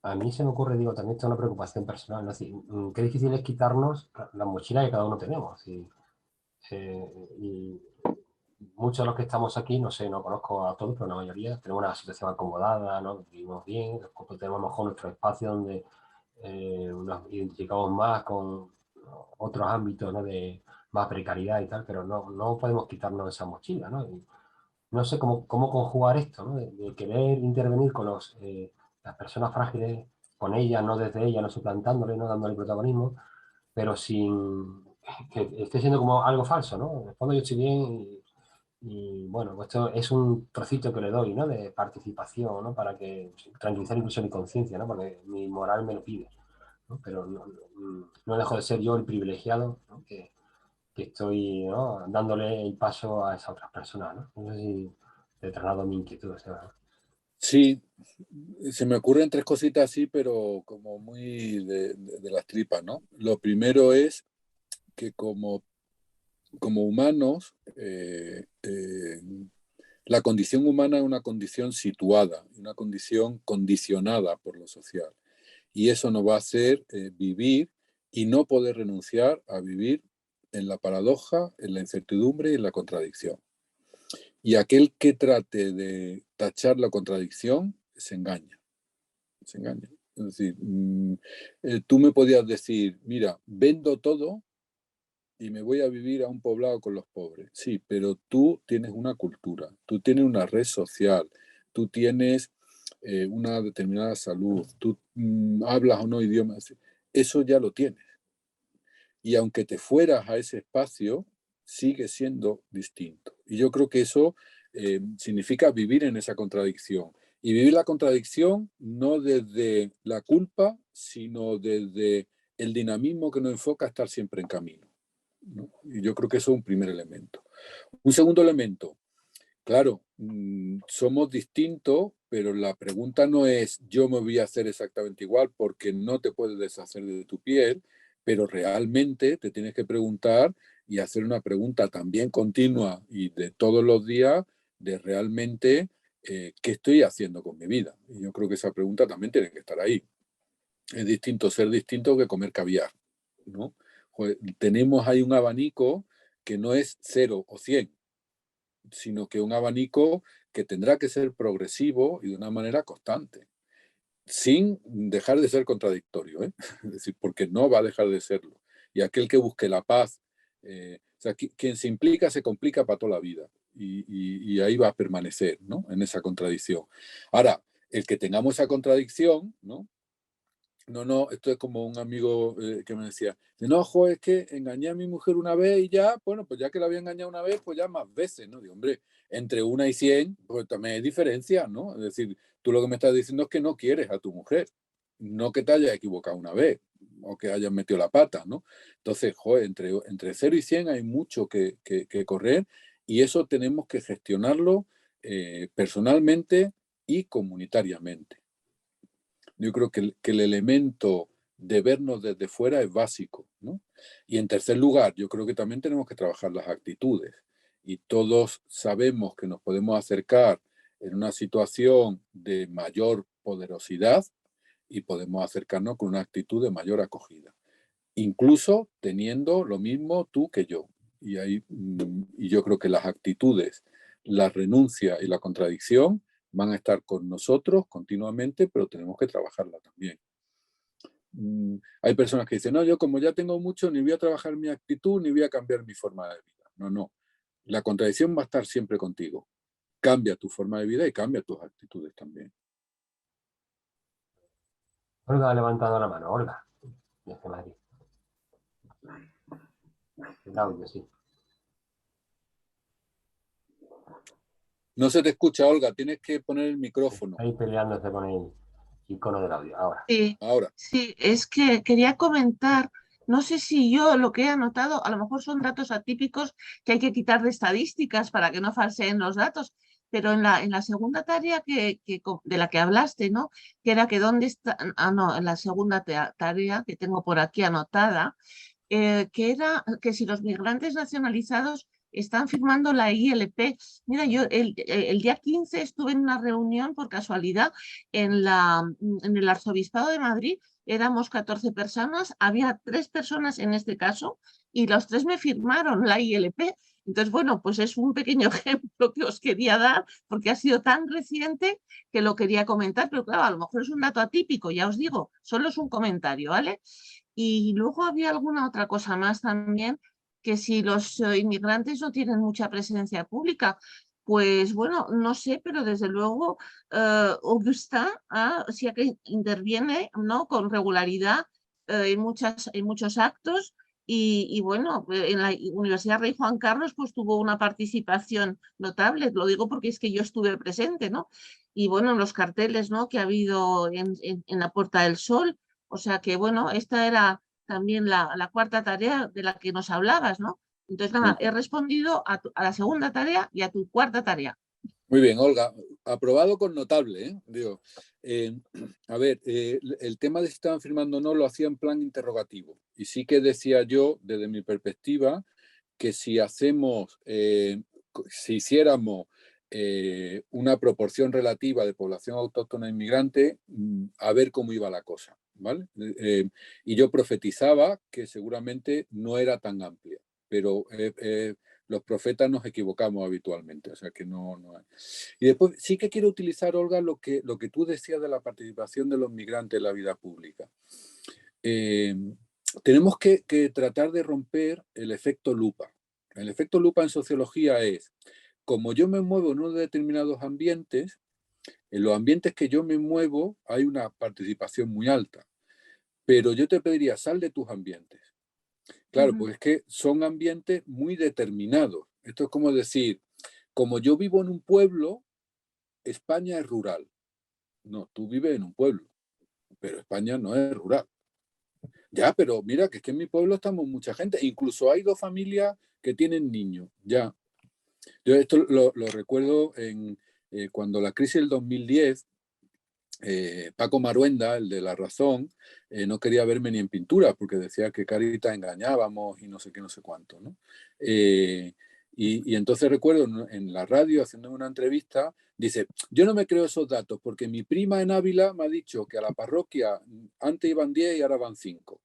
A mí se me ocurre, digo, también esto es una preocupación personal, ¿no? Es decir, qué difícil es quitarnos la mochila que cada uno tenemos. Y muchos de los que estamos aquí, no sé, no conozco a todos, pero la mayoría tenemos una situación acomodada, ¿no? Vivimos bien, tenemos a lo mejor nuestro espacio donde nos identificamos más con otros ámbitos, ¿no? De más precariedad y tal, pero no podemos quitarnos esa mochila, ¿no? Y no sé cómo conjugar esto, ¿no? De querer intervenir con las personas frágiles, con ellas, no desde ellas, no suplantándole, no dándole protagonismo, pero sin que esté siendo como algo falso, ¿no? En el fondo yo estoy bien bueno, pues esto es un trocito que le doy, ¿no? De participación, ¿no? Para que tranquilizar incluso mi conciencia, ¿no? Porque mi moral me lo pide, ¿no? Pero no dejo de ser yo el privilegiado, ¿no? Que estoy, ¿no? Dándole el paso a esas otras personas, ¿no? No sé si te traslado mi inquietud, o sea, Sí, se me ocurren tres cositas así, pero como muy de las tripas, ¿no? Lo primero es que como humanos, la condición humana es una condición situada, una condición condicionada por lo social. Y eso nos va a hacer vivir y no poder renunciar a vivir en la paradoja, en la incertidumbre y en la contradicción. Y aquel que trate de tachar la contradicción se engaña. Se engaña. Es decir, tú me podías decir, mira, vendo todo y me voy a vivir a un poblado con los pobres. Sí, pero tú tienes una cultura, tú tienes una red social, tú tienes una determinada salud, tú hablas o no idiomas. Eso ya lo tienes. Y aunque te fueras a ese espacio, sigue siendo distinto. Y yo creo que eso significa vivir en esa contradicción. Y vivir la contradicción no desde la culpa, sino desde el dinamismo que nos enfoca a estar siempre en camino, ¿no? Y yo creo que eso es un primer elemento. Un segundo elemento, claro, somos distintos, pero la pregunta no es yo me voy a hacer exactamente igual porque no te puedes deshacer de tu piel, pero realmente te tienes que preguntar y hacer una pregunta también continua y de todos los días de realmente qué estoy haciendo con mi vida. Y yo creo que esa pregunta también tiene que estar ahí. Es distinto ser distinto que comer caviar, ¿no? Joder, tenemos ahí un abanico que no es 0 o 100, sino que un abanico que tendrá que ser progresivo y de una manera constante, sin dejar de ser contradictorio, ¿eh? Es decir, porque no va a dejar de serlo. Y aquel que busque la paz, o sea, quien se implica se complica para toda la vida y ahí va a permanecer, ¿no? En esa contradicción. Ahora, el que tengamos esa contradicción, ¿no? No, esto es como un amigo que me decía, no, jo, es que engañé a mi mujer una vez y ya, bueno, pues ya que la había engañado una vez, pues ya más veces, ¿no? Digo, hombre, entre 1 y 100, pues también hay diferencia, ¿no? Es decir, tú lo que me estás diciendo es que no quieres a tu mujer, no que te hayas equivocado una vez o que hayas metido la pata, ¿no? Entonces, jo, entre 0 y 100 hay mucho que correr y eso tenemos que gestionarlo personalmente y comunitariamente. Yo creo que el elemento de vernos desde fuera es básico, ¿no? Y en tercer lugar, yo creo que también tenemos que trabajar las actitudes. Y todos sabemos que nos podemos acercar en una situación de mayor poderosidad y podemos acercarnos con una actitud de mayor acogida. Incluso teniendo lo mismo tú que yo. Y yo creo que las actitudes, la renuncia y la contradicción van a estar con nosotros continuamente, pero tenemos que trabajarla también. Hay personas que dicen, no, yo como ya tengo mucho, ni voy a trabajar mi actitud, ni voy a cambiar mi forma de vida. No, no. La contradicción va a estar siempre contigo. Cambia tu forma de vida y cambia tus actitudes también. Olga ha levantado la mano. Olga, desde Madrid. El audio, sí. No se te escucha, Olga, tienes que poner el micrófono. Ahí peleándose con el icono del audio. Ahora. Sí, Ahora. sí, es que quería comentar, no sé si yo lo que he anotado, a lo mejor son datos atípicos que hay que quitar de estadísticas para que no falseen los datos, pero en la segunda tarea de la que hablaste, ¿no? Que era que dónde está, no, en la segunda tarea que tengo por aquí anotada, que era que si los migrantes nacionalizados están firmando la ILP. Mira, yo el día 15 estuve en una reunión por casualidad en el Arzobispado de Madrid. Éramos 14 personas, había 3 personas en este caso y los 3 me firmaron la ILP. Entonces, bueno, pues es un pequeño ejemplo que os quería dar porque ha sido tan reciente que lo quería comentar, pero claro, a lo mejor es un dato atípico, ya os digo, solo es un comentario, ¿vale? Y luego había alguna otra cosa más también, que si los inmigrantes no tienen mucha presencia pública, pues bueno, no sé, pero desde luego Augusta sí que interviene, ¿no? Con regularidad en muchos actos y bueno, en la Universidad Rey Juan Carlos pues tuvo una participación notable, lo digo porque es que yo estuve presente, ¿no? Y bueno, en los carteles, ¿no? Que ha habido en la Puerta del Sol. O sea que, bueno, esta era también la cuarta tarea de la que nos hablabas, ¿no? Entonces, nada, he respondido a la segunda tarea y a tu cuarta tarea. Muy bien, Olga. Aprobado con notable, ¿eh? Digo, a ver, el tema de si estaban firmando o no lo hacía en plan interrogativo. Y sí que decía yo, desde mi perspectiva, que si hiciéramos una proporción relativa de población autóctona e inmigrante, a ver cómo iba la cosa, ¿vale? Y yo profetizaba que seguramente no era tan amplia, pero los profetas nos equivocamos habitualmente, o sea que no. Y después sí que quiero utilizar, Olga, lo que tú decías de la participación de los migrantes en la vida pública. Tenemos que tratar de romper el efecto lupa. El efecto lupa en sociología es, como yo me muevo en unos determinados ambientes, en los ambientes que yo me muevo hay una participación muy alta, pero yo te pediría, sal de tus ambientes. Claro, pues es que son ambientes muy determinados. Esto es como decir, como yo vivo en un pueblo, España es rural. No, tú vives en un pueblo, pero España no es rural. Ya, pero mira, que es que en mi pueblo estamos mucha gente. Incluso hay 2 familias que tienen niños, ya. Yo esto lo recuerdo cuando la crisis del 2010, Paco Maruenda, el de La Razón, no quería verme ni en pintura porque decía que carita engañábamos y no sé qué, no sé cuánto, ¿no? Y entonces recuerdo en la radio, haciendo una entrevista, dice, yo no me creo esos datos porque mi prima en Ávila me ha dicho que a la parroquia antes iban 10 y ahora van 5.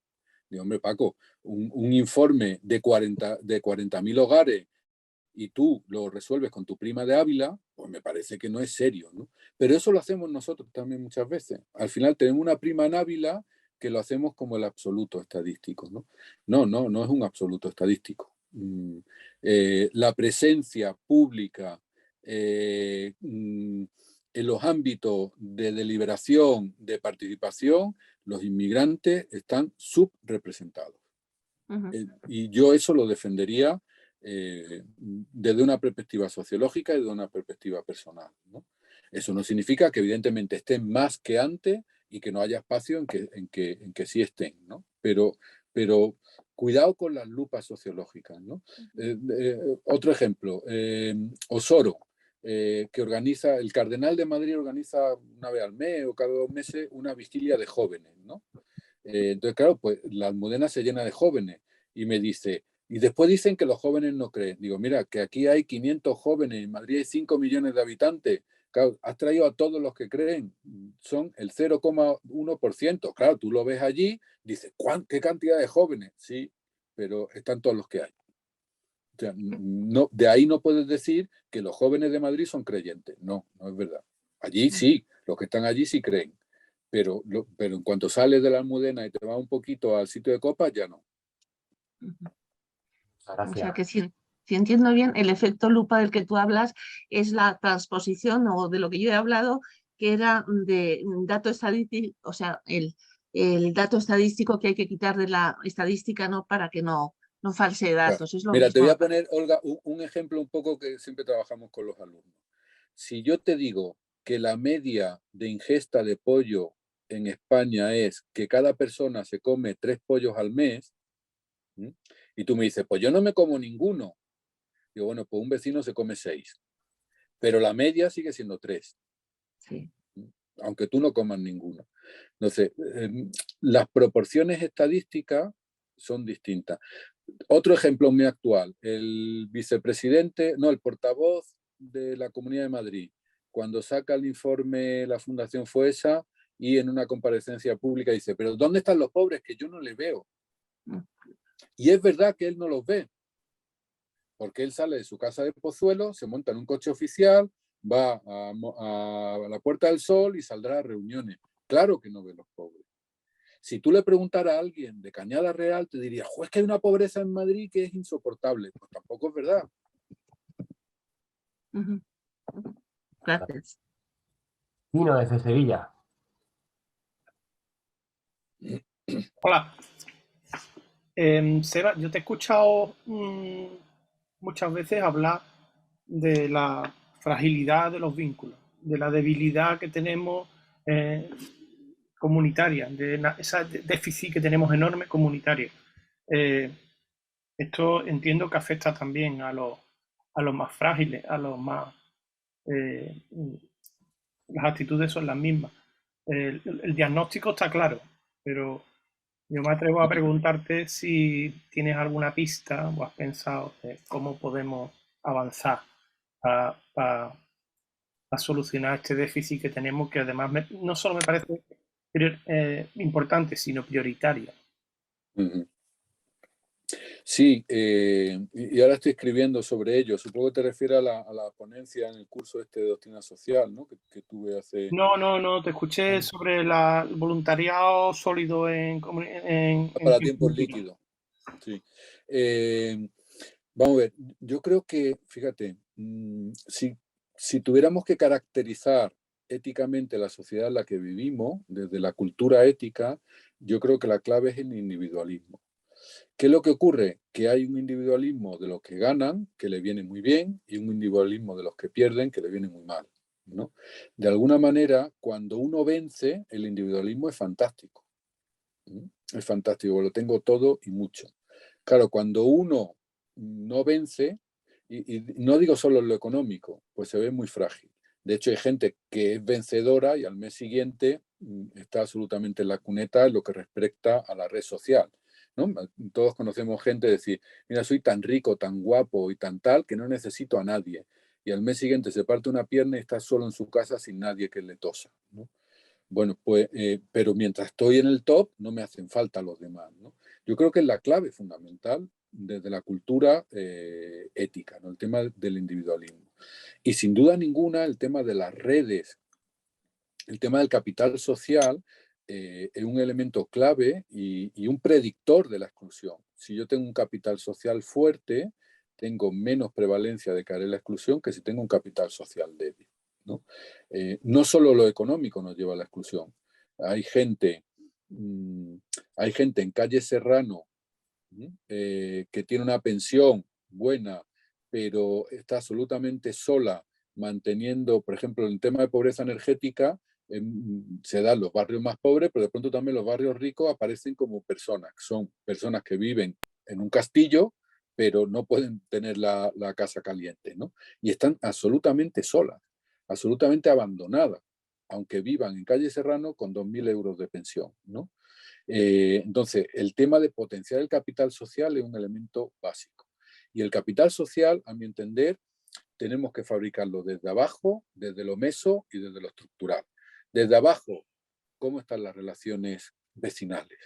Digo, hombre, Paco, un informe de 40.000 hogares y tú lo resuelves con tu prima de Ávila, pues me parece que no es serio, ¿no? Pero eso lo hacemos nosotros también muchas veces. Al final tenemos una prima en Ávila que lo hacemos como el absoluto estadístico, ¿no? No es un absoluto estadístico. La presencia pública en los ámbitos de deliberación, de participación, los inmigrantes están subrepresentados. Y yo eso lo defendería desde una perspectiva sociológica y de una perspectiva personal, ¿no? Eso no significa que evidentemente estén más que antes y que no haya espacio en que sí estén, ¿no? Pero cuidado con las lupas sociológicas, ¿no? Otro ejemplo, Osoro, que organiza, el Cardenal de Madrid organiza una vez al mes o cada 2 meses una vigilia de jóvenes, ¿no? Entonces, claro, pues la Almudena se llena de jóvenes y me dice, y después dicen que los jóvenes no creen. Digo, mira, que aquí hay 500 jóvenes, en Madrid hay 5 millones de habitantes. Claro, has traído a todos los que creen, son el 0,1%. Claro, tú lo ves allí, dices, ¿qué cantidad de jóvenes? Sí, pero están todos los que hay. O sea, no, de ahí no puedes decir que los jóvenes de Madrid son creyentes. No, no es verdad. Allí sí, los que están allí sí creen. Pero en cuanto sales de la Almudena y te vas un poquito al sitio de copas, ya no. O sea que si entiendo bien, el efecto lupa del que tú hablas es la transposición o de lo que yo he hablado, que era de dato estadístico, o sea, el dato estadístico que hay que quitar de la estadística, ¿no? Para que no falsee datos. Es lo Mira, te voy mismo. a poner, Olga, un ejemplo un poco que siempre trabajamos con los alumnos. Si yo te digo que la media de ingesta de pollo en España es que cada persona se come 3 pollos al mes, ¿sí? Y tú me dices, pues yo no me como ninguno. Digo, bueno, pues un vecino se come 6, pero la media sigue siendo 3. Sí. Aunque tú no comas ninguno. Entonces, las proporciones estadísticas son distintas. Otro ejemplo muy actual, el portavoz de la Comunidad de Madrid, cuando saca el informe la Fundación Foessa y en una comparecencia pública dice, pero ¿dónde están los pobres? Que yo no les veo. Y es verdad que él no los ve, porque él sale de su casa de Pozuelo, se monta en un coche oficial, va a la Puerta del Sol y saldrá a reuniones. Claro que no ve los pobres. Si tú le preguntaras a alguien de Cañada Real, te diría, es que hay una pobreza en Madrid que es insoportable. Pues tampoco es verdad. Gracias. Tino, desde Sevilla. Hola. Seba, yo te he escuchado muchas veces hablar de la fragilidad de los vínculos, de la debilidad que tenemos comunitaria, de ese déficit que tenemos enorme comunitario. Esto entiendo que afecta también a los más frágiles, a los más... las actitudes son las mismas. El diagnóstico está claro, pero yo me atrevo a preguntarte si tienes alguna pista o has pensado de cómo podemos avanzar para solucionar este déficit que tenemos, que además no solo me parece importante, sino prioritario. Sí, y ahora estoy escribiendo sobre ello. Supongo que te refieres a la ponencia en el curso de doctrina social, ¿no? que tuve hace... No, te escuché sobre el voluntariado sólido para tiempos líquidos. Sí. Vamos a ver, yo creo que, fíjate, si tuviéramos que caracterizar éticamente la sociedad en la que vivimos, desde la cultura ética, yo creo que la clave es el individualismo. ¿Qué es lo que ocurre? Que hay un individualismo de los que ganan, que le viene muy bien, y un individualismo de los que pierden, que le viene muy mal, ¿no? De alguna manera, cuando uno vence, el individualismo es fantástico. Es fantástico, lo tengo todo y mucho. Claro, cuando uno no vence, y no digo solo en lo económico, pues se ve muy frágil. De hecho, hay gente que es vencedora y al mes siguiente está absolutamente en la cuneta en lo que respecta a la red social, ¿no? Todos conocemos gente decir, mira, soy tan rico, tan guapo y tan tal que no necesito a nadie. Y al mes siguiente se parte una pierna y está solo en su casa sin nadie que le tosa, ¿no? Bueno, pues, pero mientras estoy en el top, no me hacen falta los demás, ¿no? Yo creo que es la clave fundamental desde la cultura ética, ¿no? El tema del individualismo. Y sin duda ninguna, el tema de las redes, el tema del capital social, es un elemento clave y un predictor de la exclusión. Si yo tengo un capital social fuerte, tengo menos prevalencia de caer en la exclusión que si tengo un capital social débil, ¿no? No solo lo económico nos lleva a la exclusión. Hay gente en calle Serrano que tiene una pensión buena, pero está absolutamente sola manteniendo, por ejemplo, el tema de pobreza energética, se da en los barrios más pobres, pero de pronto también los barrios ricos aparecen como personas, que son personas que viven en un castillo, pero no pueden tener la casa caliente, ¿no? Y están absolutamente solas, absolutamente abandonadas, aunque vivan en calle Serrano con 2.000 euros de pensión, ¿no? Entonces, el tema de potenciar el capital social es un elemento básico. Y el capital social, a mi entender, tenemos que fabricarlo desde abajo, desde lo meso y desde lo estructural. Desde abajo, ¿cómo están las relaciones vecinales?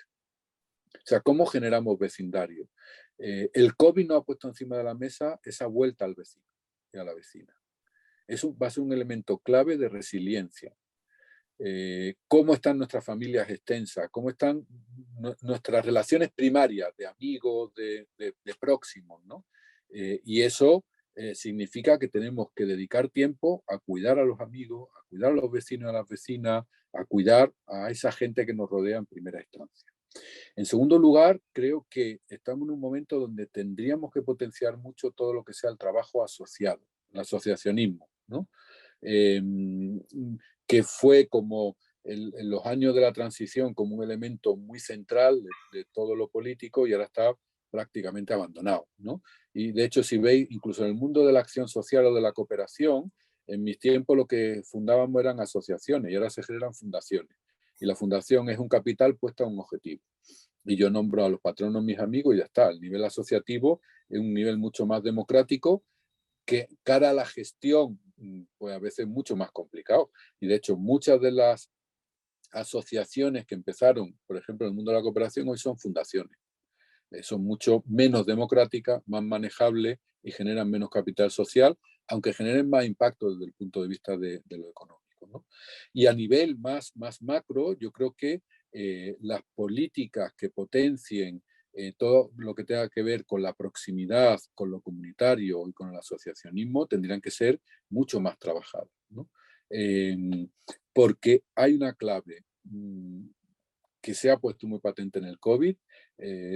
O sea, ¿cómo generamos vecindario? El COVID nos ha puesto encima de la mesa esa vuelta al vecino y a la vecina. va a ser un elemento clave de resiliencia. Cómo están nuestras familias extensas, cómo están nuestras relaciones primarias de amigos, de próximos, ¿no? Y eso significa que tenemos que dedicar tiempo a cuidar a los amigos, a cuidar a los vecinos y a las vecinas, a cuidar a esa gente que nos rodea en primera instancia. En segundo lugar, creo que estamos en un momento donde tendríamos que potenciar mucho todo lo que sea el trabajo asociado, el asociacionismo, ¿no? Que fue como en los años de la transición como un elemento muy central de todo lo político y ahora está prácticamente abandonado, ¿no? Y de hecho, si veis, incluso en el mundo de la acción social o de la cooperación, en mis tiempos lo que fundábamos eran asociaciones y ahora se generan fundaciones. Y la fundación es un capital puesto a un objetivo. Y yo nombro a los patronos mis amigos y ya está. El nivel asociativo es un nivel mucho más democrático que cara a la gestión, pues a veces mucho más complicado. Y de hecho, muchas de las asociaciones que empezaron, por ejemplo, en el mundo de la cooperación, hoy son fundaciones. Son mucho menos democráticas, más manejables y generan menos capital social, aunque generen más impacto desde el punto de vista de lo económico, ¿no? Y a nivel más macro, yo creo que las políticas que potencien todo lo que tenga que ver con la proximidad, con lo comunitario y con el asociacionismo tendrían que ser mucho más trabajadas, ¿no? Porque hay una clave que se ha puesto muy patente en el COVID,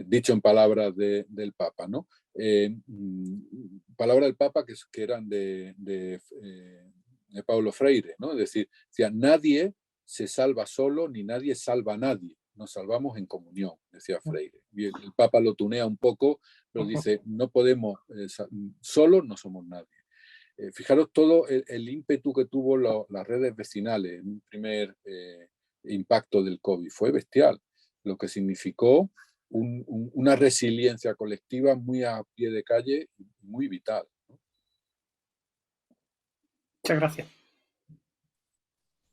dicho en palabras del Papa, ¿no? Palabras del Papa que eran de Paulo Freire, ¿no? Es decir, decía, nadie se salva solo ni nadie salva a nadie. Nos salvamos en comunión, decía Freire. Y el Papa lo tunea un poco, pero dice, no podemos, solos no somos nadie. Fijaros todo el ímpetu que tuvo las redes vecinales en un primer impacto del COVID. Fue bestial, lo que significó una resiliencia colectiva muy a pie de calle y muy vital, ¿no? Muchas gracias.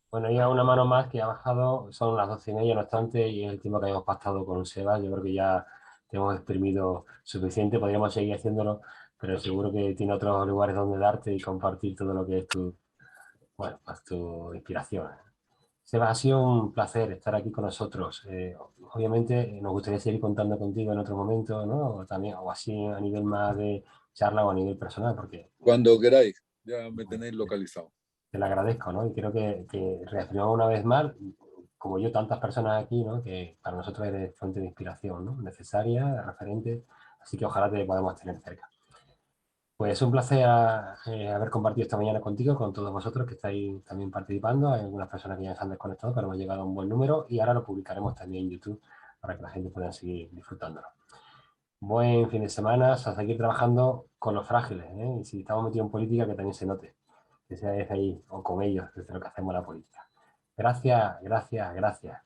Bueno, ya una mano más que ha bajado, son las 12:30, no obstante, y es el tiempo que hemos pactado con Sebas. Yo creo que ya te hemos exprimido suficiente, podríamos seguir haciéndolo, pero seguro que tiene otros lugares donde darte y compartir todo lo que es tu, bueno, pues tu inspiración. Sebas, ha sido un placer estar aquí con nosotros. Obviamente nos gustaría seguir contando contigo en otro momento, ¿no? O también, o así a nivel más de charla o a nivel personal, porque... Cuando queráis, ya me tenéis localizado. Te lo agradezco, ¿no? Y creo que reafirmamos una vez más, como yo, tantas personas aquí, ¿no? Que para nosotros eres fuente de inspiración, ¿no? Necesaria, referente, así que ojalá te podamos tener cerca. Pues es un placer haber compartido esta mañana contigo, con todos vosotros que estáis también participando. Hay algunas personas que ya se han desconectado, pero hemos llegado a un buen número y ahora lo publicaremos también en YouTube para que la gente pueda seguir disfrutándolo. Buen fin de semana, a seguir trabajando con los frágiles, ¿eh? Y si estamos metidos en política, que también se note, que sea desde ahí o con ellos, desde lo que hacemos la política. Gracias, gracias, gracias.